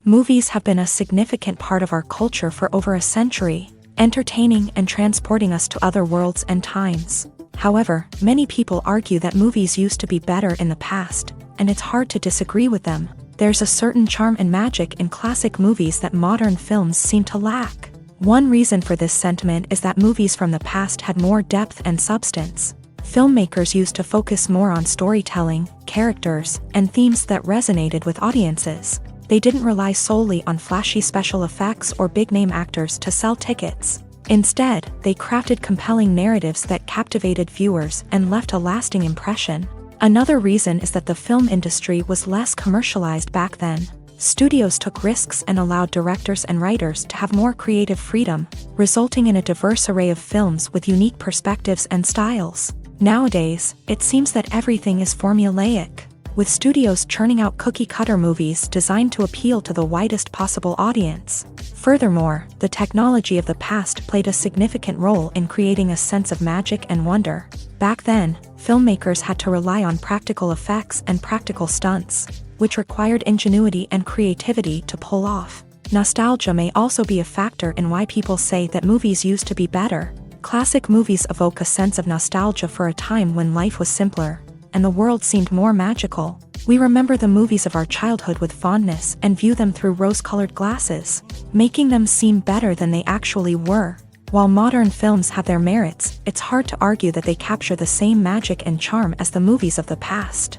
Movies have been a significant part of our culture for over a century, entertaining and transporting us to other worlds and times. However, many people argue that movies used to be better in the past, and it's hard to disagree with them. There's a certain charm and magic in classic movies that modern films seem to lack. One reason for this sentiment is that movies from the past had more depth and substance. Filmmakers used to focus more on storytelling, characters, and themes that resonated with audiences. They didn't rely solely on flashy special effects or big-name actors to sell tickets. Instead, they crafted compelling narratives that captivated viewers and left a lasting impression. Another reason is that the film industry was less commercialized back then. Studios took risks and allowed directors and writers to have more creative freedom, resulting in a diverse array of films with unique perspectives and styles. Nowadays, it seems that everything is formulaic, with studios churning out cookie-cutter movies designed to appeal to the widest possible audience. Furthermore, the technology of the past played a significant role in creating a sense of magic and wonder. Back then, filmmakers had to rely on practical effects and practical stunts, which required ingenuity and creativity to pull off. Nostalgia may also be a factor in why people say that movies used to be better. Classic movies evoke a sense of nostalgia for a time when life was simpler, and the world seemed more magical. We remember the movies of our childhood with fondness and view them through rose-colored glasses, making them seem better than they actually were. While modern films have their merits, it's hard to argue that they capture the same magic and charm as the movies of the past.